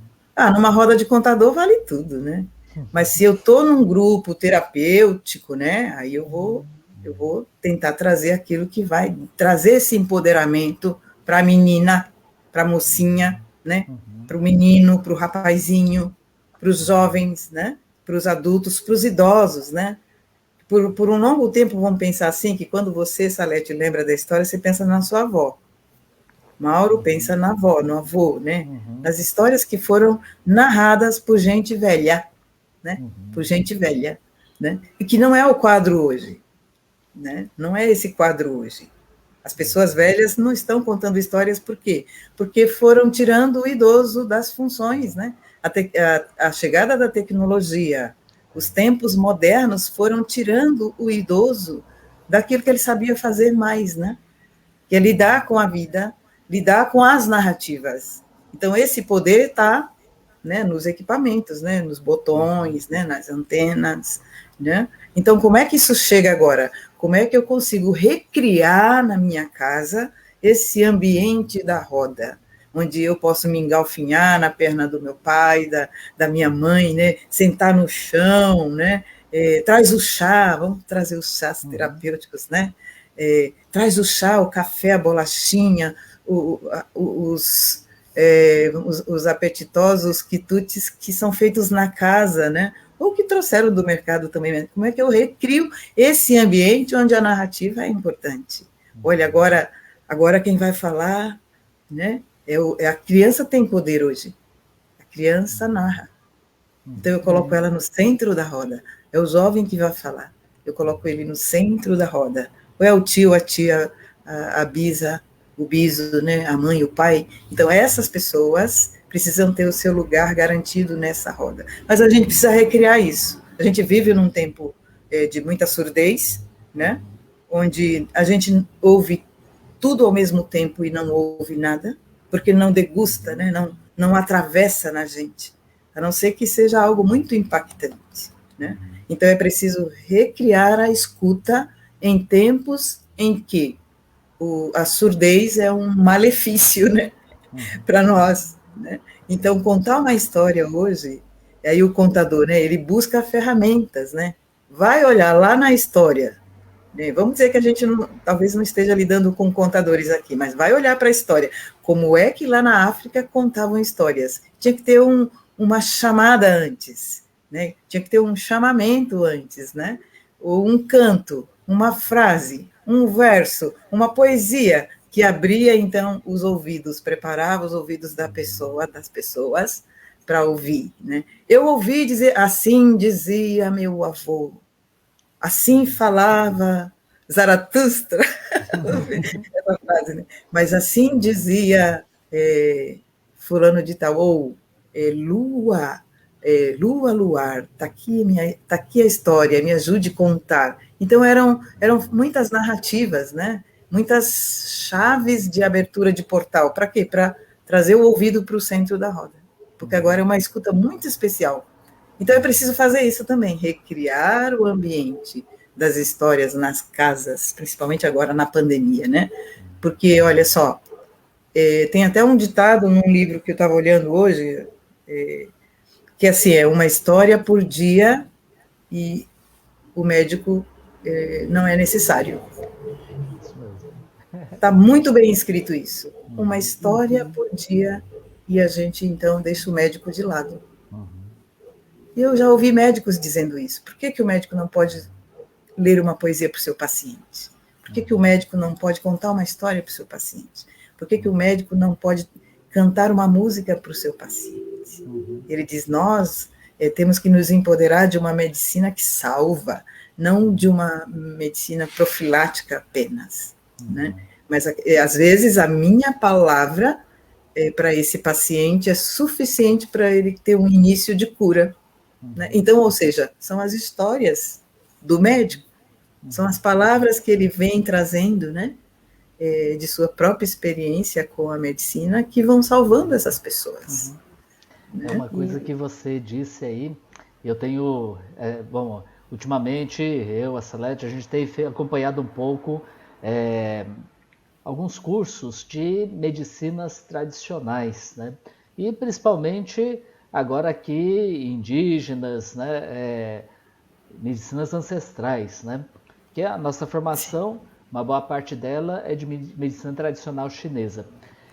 numa roda de contador vale tudo, né, mas se eu estou num grupo terapêutico, né, aí eu vou tentar trazer aquilo que vai trazer esse empoderamento para a menina, para a mocinha, né, para o menino, para o rapazinho, para os jovens, né, para os adultos, para os idosos, né. Por um longo tempo, vamos pensar assim, que quando você, Salete, lembra da história, você pensa na sua avó. Mauro pensa na avó, no avô, né, nas histórias que foram narradas por gente velha, né, por gente velha, né, e que não é o quadro hoje, né, não é esse quadro hoje. As pessoas velhas não estão contando histórias por quê? Porque foram tirando o idoso das funções, né? A chegada da tecnologia, os tempos modernos foram tirando o idoso daquilo que ele sabia fazer mais, né? Que é lidar com a vida, lidar com as narrativas. Então, esse poder está, né, nos equipamentos, né, nos botões, né, nas antenas, né? Então, como é que isso chega agora? Como é que eu consigo recriar na minha casa esse ambiente da roda, onde eu posso me engalfinhar na perna do meu pai, da minha mãe, né? Sentar no chão, né? Traz o chá, vamos trazer os chás terapêuticos, né? Traz o chá, o café, a bolachinha, os apetitosos quitutes que são feitos na casa, né? Ou que trouxeram do mercado também. Como é que eu recrio esse ambiente onde a narrativa é importante? Olha, agora quem vai falar, né? A criança tem poder hoje. A criança narra. Então eu coloco ela no centro da roda. É o jovem que vai falar. Eu coloco ele no centro da roda. Ou é o tio, a tia, a bisa, o biso, né? A mãe, o pai. Então essas pessoas precisam ter o seu lugar garantido nessa roda. Mas a gente precisa recriar isso. A gente vive num tempo de muita surdez, né? Onde a gente ouve tudo ao mesmo tempo e não ouve nada, porque não degusta, né? Não atravessa na gente, a não ser que seja algo muito impactante, né? Então é preciso recriar a escuta em tempos em que a surdez é um malefício, né, para nós, né? Então, contar uma história hoje, aí o contador, né, ele busca ferramentas, né? Vai olhar lá na história, né? Vamos dizer que a gente talvez não esteja lidando com contadores aqui, mas vai olhar para a história. Como é que lá na África contavam histórias? Tinha que ter uma chamada antes, né? Tinha que ter um chamamento antes, né? Ou um canto, uma frase, um verso, uma poesia que abria então os ouvidos, preparava os ouvidos das pessoas para ouvir, né? Eu ouvi dizer, assim dizia meu avô, assim falava Zaratustra, essa frase, né? Mas assim dizia fulano de tal, ou lua, lua, luar, tá aqui a história, me ajude a contar. Então eram muitas narrativas, né? Muitas chaves de abertura de portal. Para quê? Para trazer o ouvido para o centro da roda. Porque agora é uma escuta muito especial. Então é preciso fazer isso também, recriar o ambiente das histórias nas casas, principalmente agora na pandemia, né? Porque, olha só, tem até um ditado num livro que eu estava olhando hoje, que assim, é uma história por dia e o médico não é necessário. Está muito bem escrito isso. Uma história por dia e a gente, então, deixa o médico de lado. E eu já ouvi médicos dizendo isso. Por que o médico não pode ler uma poesia para o seu paciente? Por que o médico não pode contar uma história para o seu paciente? Por que o médico não pode cantar uma música para o seu paciente? Ele diz, nós temos que nos empoderar de uma medicina que salva, não de uma medicina profilática apenas, né? Mas, às vezes, a minha palavra para esse paciente é suficiente para ele ter um início de cura, né? Então, ou seja, são as histórias do médico, são as palavras que ele vem trazendo, né, de sua própria experiência com a medicina, que vão salvando essas pessoas. É uma coisa que você disse aí, eu tenho, bom, ultimamente eu, a Salete, a gente tem acompanhado um pouco alguns cursos de medicinas tradicionais, né? E principalmente agora aqui indígenas, né? Medicinas ancestrais, né? Que a nossa formação, uma boa parte dela é de medicina tradicional chinesa.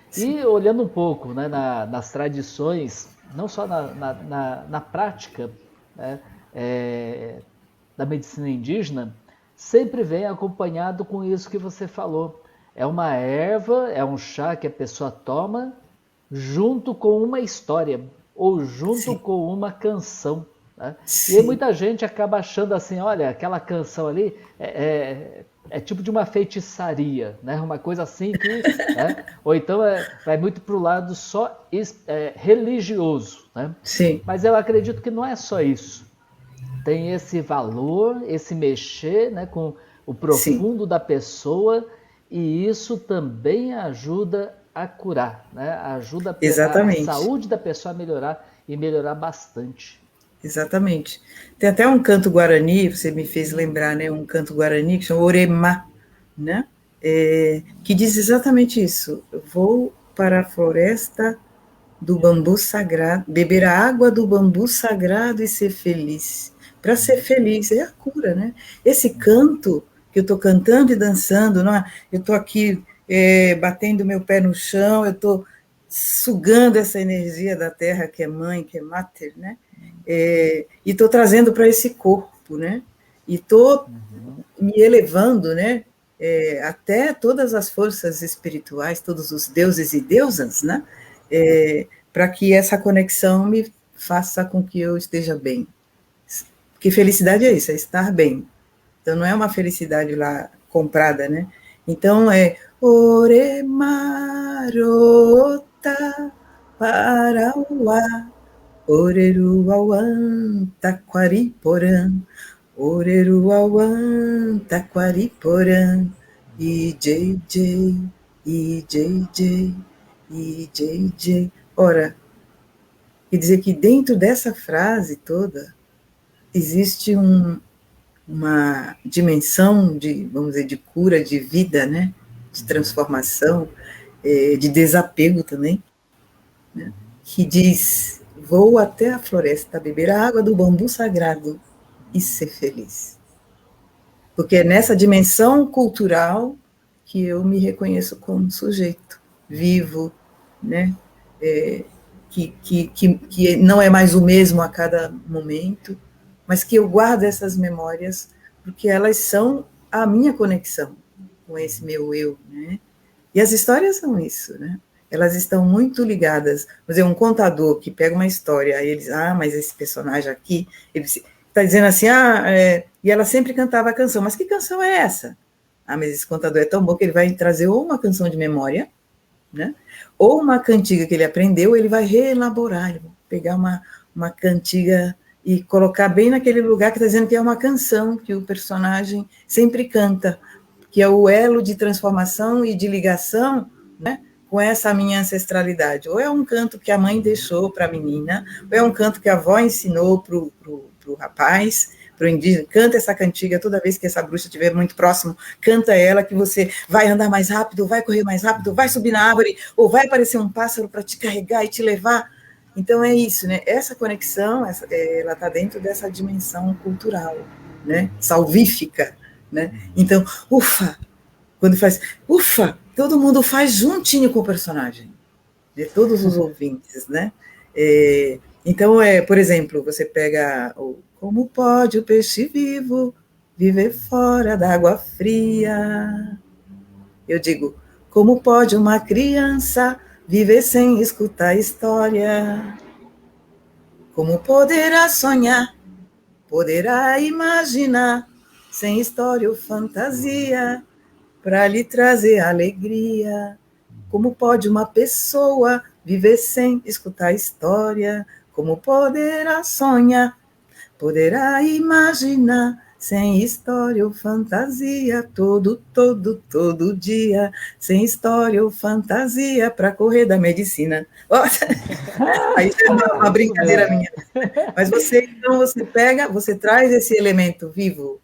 Sim. E olhando um pouco, né, nas tradições, não só na prática, né, da medicina indígena, sempre vem acompanhado com isso que você falou. É uma erva, é um chá que a pessoa toma junto com uma história ou junto Sim. com uma canção. Né? E aí muita gente acaba achando assim, olha, aquela canção ali é tipo de uma feitiçaria, né? Uma coisa assim que, né? Ou então vai muito para o lado só religioso, né? Sim. Mas eu acredito que não é só isso. Tem esse valor, esse mexer, né, com o profundo Sim. da pessoa, e isso também ajuda a curar, né? Ajuda a saúde da pessoa a melhorar e melhorar bastante. Exatamente. Tem até um canto guarani, você me fez lembrar, né? Um canto guarani que chama Oremá, né? Que diz exatamente isso. Eu vou para a floresta do bambu sagrado, beber a água do bambu sagrado e ser feliz. Para ser feliz é a cura, né? Esse canto que eu estou cantando e dançando, não é? Eu estou aqui batendo meu pé no chão, eu estou sugando essa energia da terra que é mãe, que é mater, né? E estou trazendo para esse corpo, né? E estou me elevando, né? Até todas as forças espirituais, todos os deuses e deusas, né? Para que essa conexão me faça com que eu esteja bem. Porque felicidade é isso, é estar bem. Então não é uma felicidade lá comprada, né? Então Oremarota Parauá Oreruauã, Taquariporã, Oreruauã, Taquariporã, IJJ, IJJ, IJJ. Ora, quer dizer que dentro dessa frase toda existe uma dimensão de, vamos dizer, de cura, de vida, né? De transformação, de desapego também, né? Que diz: vou até a floresta beber a água do bambu sagrado e ser feliz. Porque é nessa dimensão cultural que eu me reconheço como sujeito vivo, né? Que não é mais o mesmo a cada momento, mas que eu guardo essas memórias porque elas são a minha conexão com esse meu eu, né? E as histórias são isso, né? Elas estão muito ligadas. Por exemplo, um contador que pega uma história, aí ele diz, mas esse personagem aqui, ele está dizendo assim, e ela sempre cantava a canção, mas que canção é essa? Mas esse contador é tão bom que ele vai trazer ou uma canção de memória, né? Ou uma cantiga que ele aprendeu, ele vai reelaborar, ele vai pegar uma cantiga e colocar bem naquele lugar que está dizendo que é uma canção que o personagem sempre canta, que é o elo de transformação e de ligação, né, com essa minha ancestralidade. Ou é um canto que a mãe deixou para a menina, ou é um canto que a avó ensinou para o rapaz, para o indígena. Canta essa cantiga toda vez que essa bruxa estiver muito próximo, canta ela, que você vai andar mais rápido, vai correr mais rápido, vai subir na árvore, ou vai aparecer um pássaro para te carregar e te levar. Então é isso, né? Essa conexão, ela está dentro dessa dimensão cultural, né? Salvífica, né? Então, ufa, quando faz, ufa, todo mundo faz juntinho com o personagem, de todos os ouvintes, né? Então, por exemplo, você pega como pode o peixe vivo viver fora da água fria? Eu digo, como pode uma criança viver sem escutar história? Como poderá sonhar, poderá imaginar, sem história ou fantasia, para lhe trazer alegria? Como pode uma pessoa viver sem escutar história? Como poderá sonhar, poderá imaginar, sem história ou fantasia, todo dia, sem história ou fantasia, para correr da medicina. Aí é uma brincadeira minha. Mas então, você pega, você traz esse elemento vivo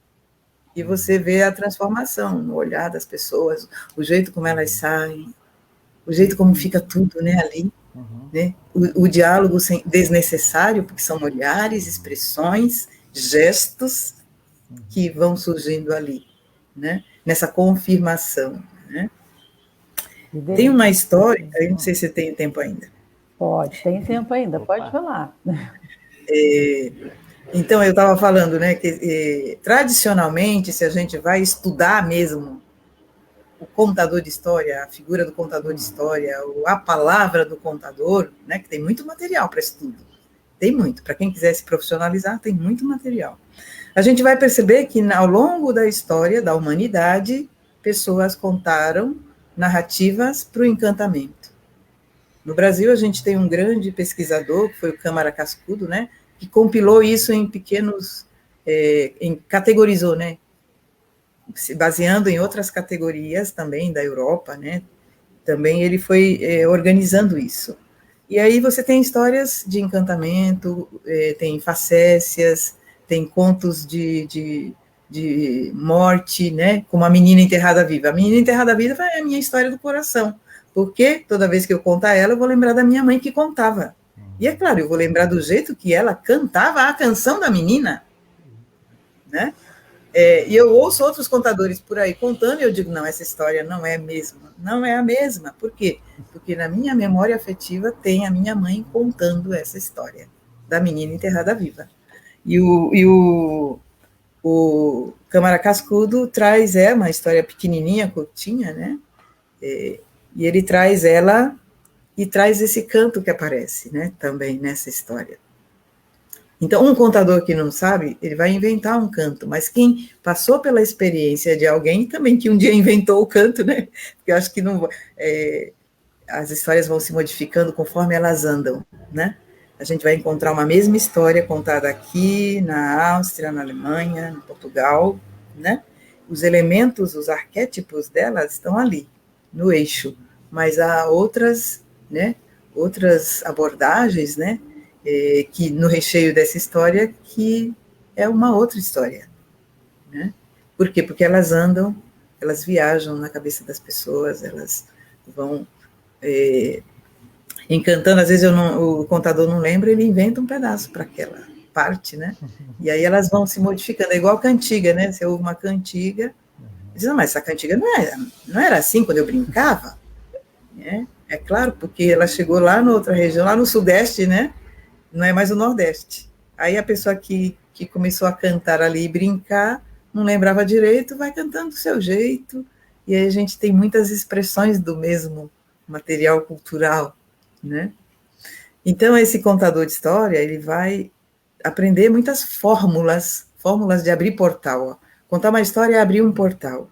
e você vê a transformação no olhar das pessoas, o jeito como elas saem, o jeito como fica tudo, né, ali. Né? O diálogo desnecessário, porque são olhares, expressões, gestos que vão surgindo ali, né? Nessa confirmação. Né? Tem uma história, eu não sei se tem tempo ainda. Pode, tem tempo ainda, pode falar. Então, eu estava falando, né, que tradicionalmente, se a gente vai estudar mesmo o contador de história, a figura do contador de história, a palavra do contador, né, que tem muito material para estudo. Tem muito. Para quem quiser se profissionalizar, tem muito material. A gente vai perceber que, ao longo da história da humanidade, pessoas contaram narrativas para o encantamento. No Brasil, a gente tem um grande pesquisador, que foi o Câmara Cascudo, né, que compilou isso em pequenos, categorizou, né, se baseando em outras categorias também da Europa, né, também ele foi organizando isso. E aí você tem histórias de encantamento, tem facécias, tem contos de morte, né, como a menina enterrada viva. A menina enterrada viva é a minha história do coração, porque toda vez que eu contar ela, eu vou lembrar da minha mãe que contava. E é claro, eu vou lembrar do jeito que ela cantava a canção da menina, né? E eu ouço outros contadores por aí contando, e eu digo, não, essa história não é a mesma. Não é a mesma. Por quê? Porque na minha memória afetiva tem a minha mãe contando essa história da menina enterrada viva. E o Câmara Cascudo traz uma história pequenininha, curtinha, né? E ele traz ela e traz esse canto que aparece, né? Também nessa história. Então, um contador que não sabe, ele vai inventar um canto, mas quem passou pela experiência de alguém também que um dia inventou o canto, né? Porque eu acho que não, as histórias vão se modificando conforme elas andam, né? a gente vai encontrar uma mesma história contada aqui, na Áustria, na Alemanha, em Portugal, né? Os elementos, os arquétipos delas estão ali, no eixo, mas há outras, né? Outras abordagens, né? Que no recheio dessa história, que é uma outra história, né? Por quê? Porque elas andam, elas viajam na cabeça das pessoas, elas vão encantando, às vezes o contador não lembra, ele inventa um pedaço para aquela parte, né? E aí elas vão se modificando, é igual cantiga, né? Você ouve uma cantiga, diz, não, mas essa cantiga não era assim quando eu brincava, né? É claro, porque ela chegou lá na outra região, lá no Sudeste, né? Não é mais o Nordeste. Aí a pessoa que começou a cantar ali e brincar, não lembrava direito, vai cantando do seu jeito, e aí a gente tem muitas expressões do mesmo material cultural, né? Então, esse contador de história, ele vai aprender muitas fórmulas de abrir portal. Ó. Contar uma história é abrir um portal,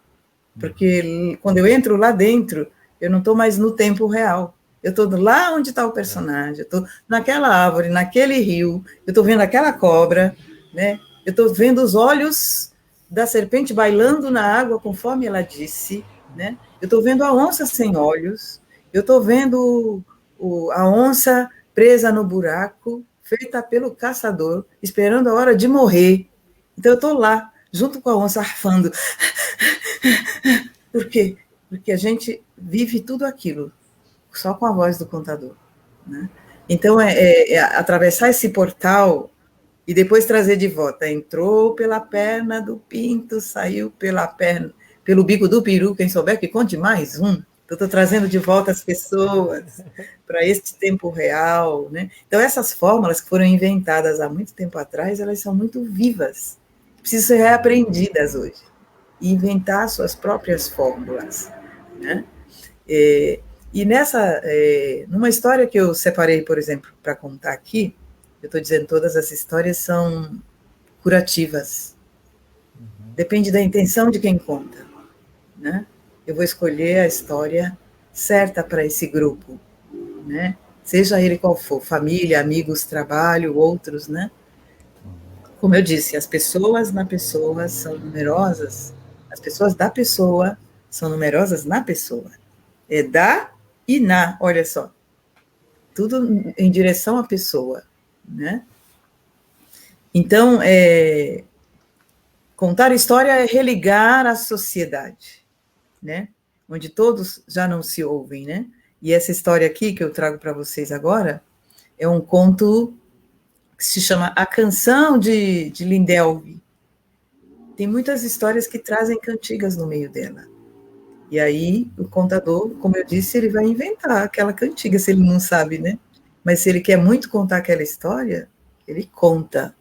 porque quando eu entro lá dentro, eu não estou mais no tempo real. Eu estou lá onde está o personagem, eu estou naquela árvore, naquele rio, eu estou vendo aquela cobra, né? Eu estou vendo os olhos da serpente bailando na água, conforme ela disse, né? Eu estou vendo a onça sem olhos, eu estou vendo a onça presa no buraco, feita pelo caçador, esperando a hora de morrer. Então eu estou lá, junto com a onça, arfando. Por quê? Porque a gente vive tudo aquilo, só com a voz do contador. Né? Então, atravessar esse portal e depois trazer de volta. Entrou pela perna do pinto, saiu pelo bico do peru, quem souber que conte mais um. Eu estou trazendo de volta as pessoas para este tempo real. Né? Então, essas fórmulas que foram inventadas há muito tempo atrás, elas são muito vivas. Precisam ser reaprendidas hoje. E inventar suas próprias fórmulas. Né? E numa história que eu separei, por exemplo, para contar aqui, eu estou dizendo todas as histórias são curativas. Depende da intenção de quem conta. Né? Eu vou escolher a história certa para esse grupo. Né? Seja ele qual for, família, amigos, trabalho, outros. Né? Como eu disse, as pessoas na pessoa são numerosas, as pessoas da pessoa são numerosas na pessoa. É da e na, olha só. Tudo em direção à pessoa. Né? Então, contar história é religar a sociedade, né? Onde todos já não se ouvem, né? E essa história aqui que eu trago para vocês agora é um conto que se chama A Canção de Lindelve. Tem muitas histórias que trazem cantigas no meio dela. E aí, o contador, como eu disse, ele vai inventar aquela cantiga, se ele não sabe, né? Mas se ele quer muito contar aquela história, ele conta.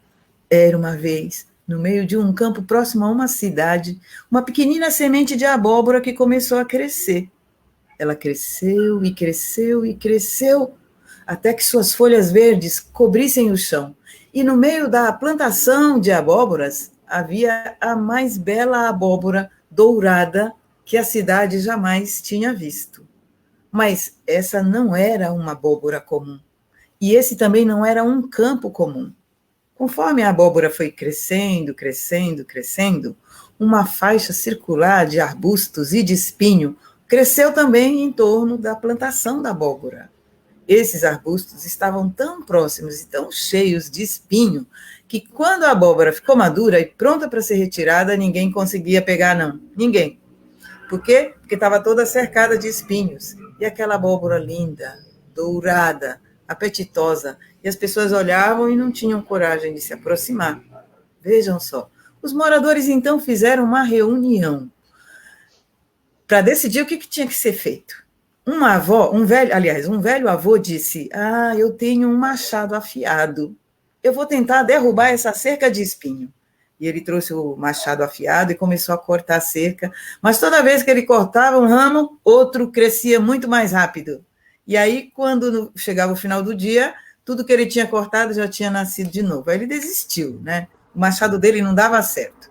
Era uma vez, no meio de um campo próximo a uma cidade, uma pequenina semente de abóbora que começou a crescer. Ela cresceu e cresceu e cresceu, até que suas folhas verdes cobrissem o chão. E no meio da plantação de abóboras, havia a mais bela abóbora dourada que a cidade jamais tinha visto. Mas essa não era uma abóbora comum. E esse também não era um campo comum. Conforme a abóbora foi crescendo, crescendo, crescendo, uma faixa circular de arbustos e de espinho cresceu também em torno da plantação da abóbora. Esses arbustos estavam tão próximos e tão cheios de espinho que quando a abóbora ficou madura e pronta para ser retirada, ninguém conseguia pegar, não. Ninguém. Por quê? Porque estava toda cercada de espinhos. E aquela abóbora linda, dourada, apetitosa, e as pessoas olhavam e não tinham coragem de se aproximar. Vejam só. Os moradores, então, fizeram uma reunião para decidir o que tinha que ser feito. Um velho avô disse, eu tenho um machado afiado. Eu vou tentar derrubar essa cerca de espinho. E ele trouxe o machado afiado e começou a cortar a cerca, mas toda vez que ele cortava um ramo, outro crescia muito mais rápido. E aí, quando chegava o final do dia, tudo que ele tinha cortado já tinha nascido de novo. Aí ele desistiu, né? O machado dele não dava certo.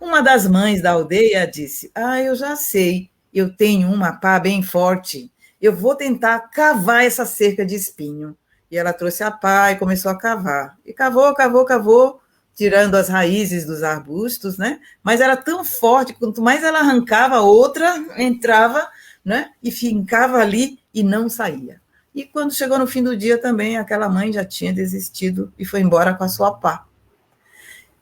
Uma das mães da aldeia disse, eu já sei, eu tenho uma pá bem forte, eu vou tentar cavar essa cerca de espinho. E ela trouxe a pá e começou a cavar. E cavou, cavou, cavou, tirando as raízes dos arbustos, né? Mas era tão forte, quanto mais ela arrancava, a outra entrava, né? E fincava ali e não saía. E quando chegou no fim do dia também, aquela mãe já tinha desistido e foi embora com a sua pá.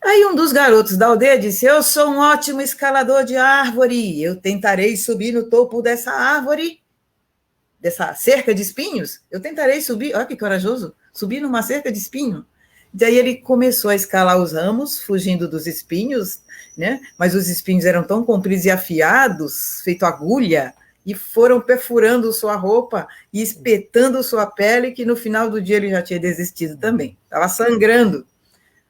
Aí um dos garotos da aldeia disse: eu sou um ótimo escalador de árvore, eu tentarei subir no topo dessa árvore, dessa cerca de espinhos, eu tentarei subir, olha que corajoso, subir numa cerca de espinho. Daí ele começou a escalar os ramos, fugindo dos espinhos, né? Mas os espinhos eram tão compridos e afiados, feito agulha, e foram perfurando sua roupa e espetando sua pele, que no final do dia ele já tinha desistido também. Estava sangrando.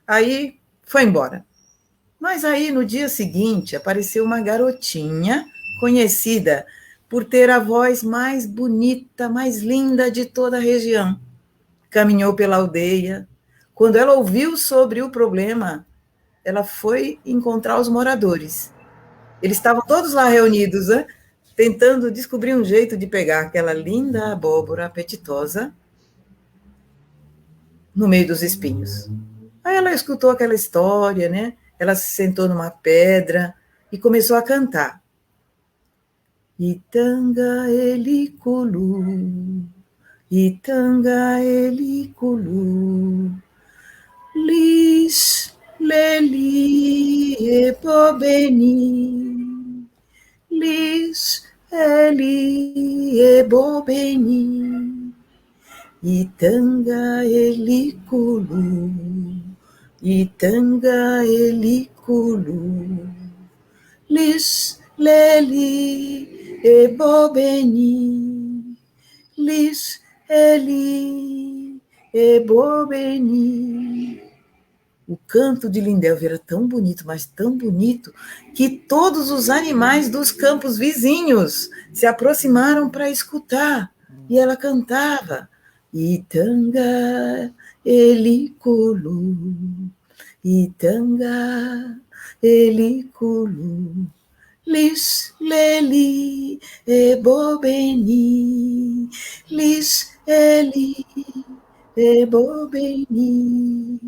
Aí foi embora. Mas aí, no dia seguinte, apareceu uma garotinha conhecida por ter a voz mais bonita, mais linda de toda a região. Caminhou pela aldeia. Quando ela ouviu sobre o problema, ela foi encontrar os moradores. Eles estavam todos lá reunidos, né? Tentando descobrir um jeito de pegar aquela linda abóbora apetitosa no meio dos espinhos. Aí ela escutou aquela história, né? Ela se sentou numa pedra e começou a cantar. Itanga eliculu, Itanga eliculu, lis leli ebobeni, lis eli ebobeni, Itanga eliculu, Itanga eliculu, lis leli ebobeni, lis eli ebobeni. O canto de Lindelva era tão bonito, mas tão bonito, que todos os animais dos campos vizinhos se aproximaram para escutar. E ela cantava: Itanga eliculu, Itanga eliculu, lis leli ebobeni, lis eli ebobeni.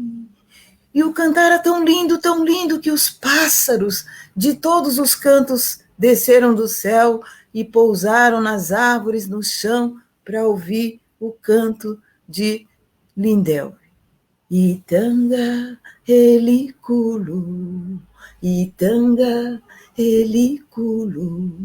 E o cantar era tão lindo, que os pássaros de todos os cantos desceram do céu e pousaram nas árvores, no chão, para ouvir o canto de Lindelva. Itanga eliculu, Itanga eliculu,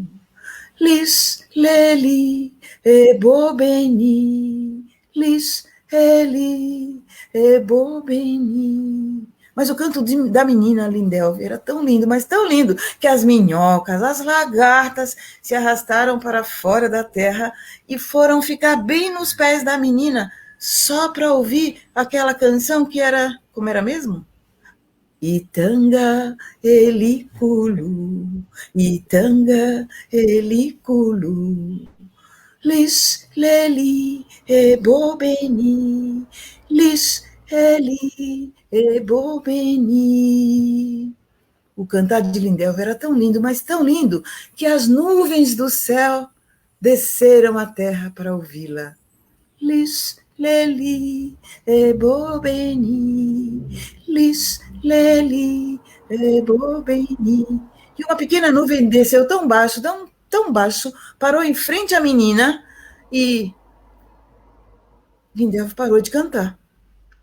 lis leli ebobeni, lis eli ebobeni. Mas o canto da menina Lindelva era tão lindo, mas tão lindo, que as minhocas, as lagartas se arrastaram para fora da terra e foram ficar bem nos pés da menina, só para ouvir aquela canção que era, como era mesmo? Itanga eliculu, Itanga eliculu, lis leli ebobeni, lis eli ebobeni. O cantar de Lindelva era tão lindo, mas tão lindo, que as nuvens do céu desceram à terra para ouvi-la. Lis leli ebobeni, lis leli ebobeni. E uma pequena nuvem desceu tão baixo, tão baixo, parou em frente à menina e Lindelva parou de cantar.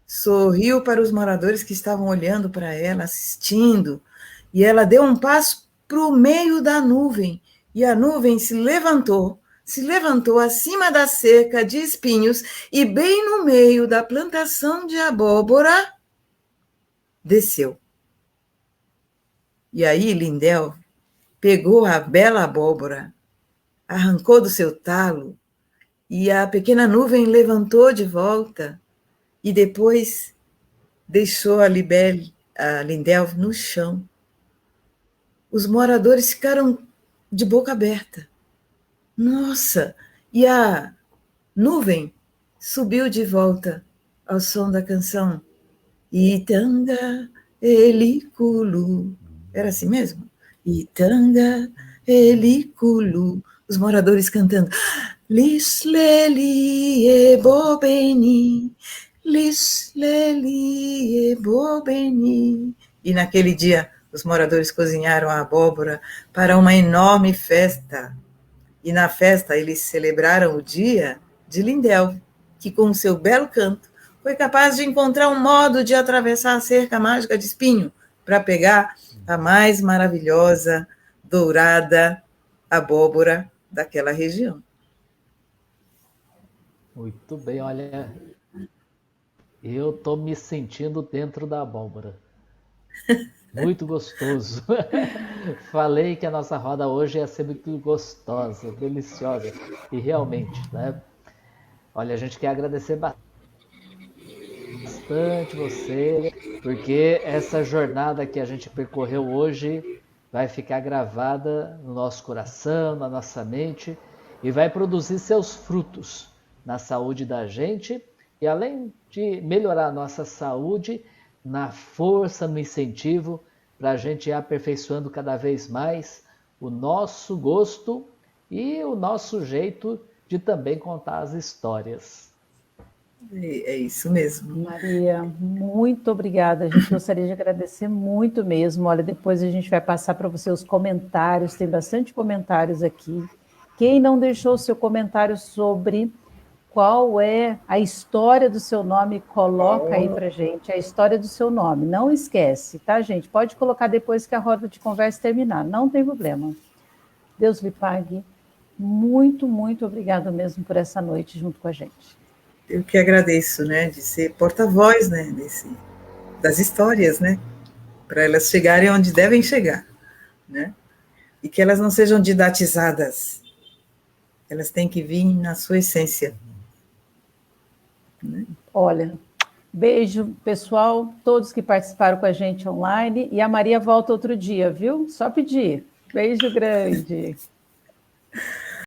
Sorriu para os moradores que estavam olhando para ela, assistindo, e ela deu um passo para o meio da nuvem, e a nuvem se levantou acima da cerca de espinhos, e bem no meio da plantação de abóbora, desceu. E aí Lindelva pegou a bela abóbora, arrancou do seu talo, e a pequena nuvem levantou de volta, e depois deixou a Lindelva no chão. Os moradores ficaram de boca aberta. Nossa! E a nuvem subiu de volta ao som da canção. Itanga eliculu. Era assim mesmo? Itanga eliculu, os moradores cantando Lisleli Bobeni, Lisleli Bobeni. E naquele dia os moradores cozinharam a abóbora para uma enorme festa. E na festa eles celebraram o dia de Lindel, que com seu belo canto foi capaz de encontrar um modo de atravessar a cerca mágica de espinho para pegar a mais maravilhosa, dourada abóbora daquela região. Muito bem, olha, eu tô me sentindo dentro da abóbora. Muito gostoso. Falei que a nossa roda hoje ia ser muito gostosa, deliciosa. E realmente, né? Olha, a gente quer agradecer bastante você, porque essa jornada que a gente percorreu hoje vai ficar gravada no nosso coração, na nossa mente e vai produzir seus frutos na saúde da gente e além de melhorar a nossa saúde, na força, no incentivo para a gente ir aperfeiçoando cada vez mais o nosso gosto e o nosso jeito de também contar as histórias. É isso mesmo. Maria, muito obrigada. A gente gostaria de agradecer muito mesmo. Olha, depois a gente vai passar para você os comentários, tem bastante comentários aqui. Quem não deixou o seu comentário sobre qual é a história do seu nome, coloca aí para gente a história do seu nome. Não esquece, tá, gente? Pode colocar depois que a roda de conversa terminar, não tem problema. Deus lhe pague. Muito, muito obrigada mesmo por essa noite junto com a gente. Eu que agradeço, né, de ser porta-voz, né, das histórias, né, para elas chegarem onde devem chegar, né, e que elas não sejam didatizadas, elas têm que vir na sua essência. Né? Olha, beijo, pessoal, todos que participaram com a gente online, e a Maria volta outro dia, viu? Só pedir. Beijo grande.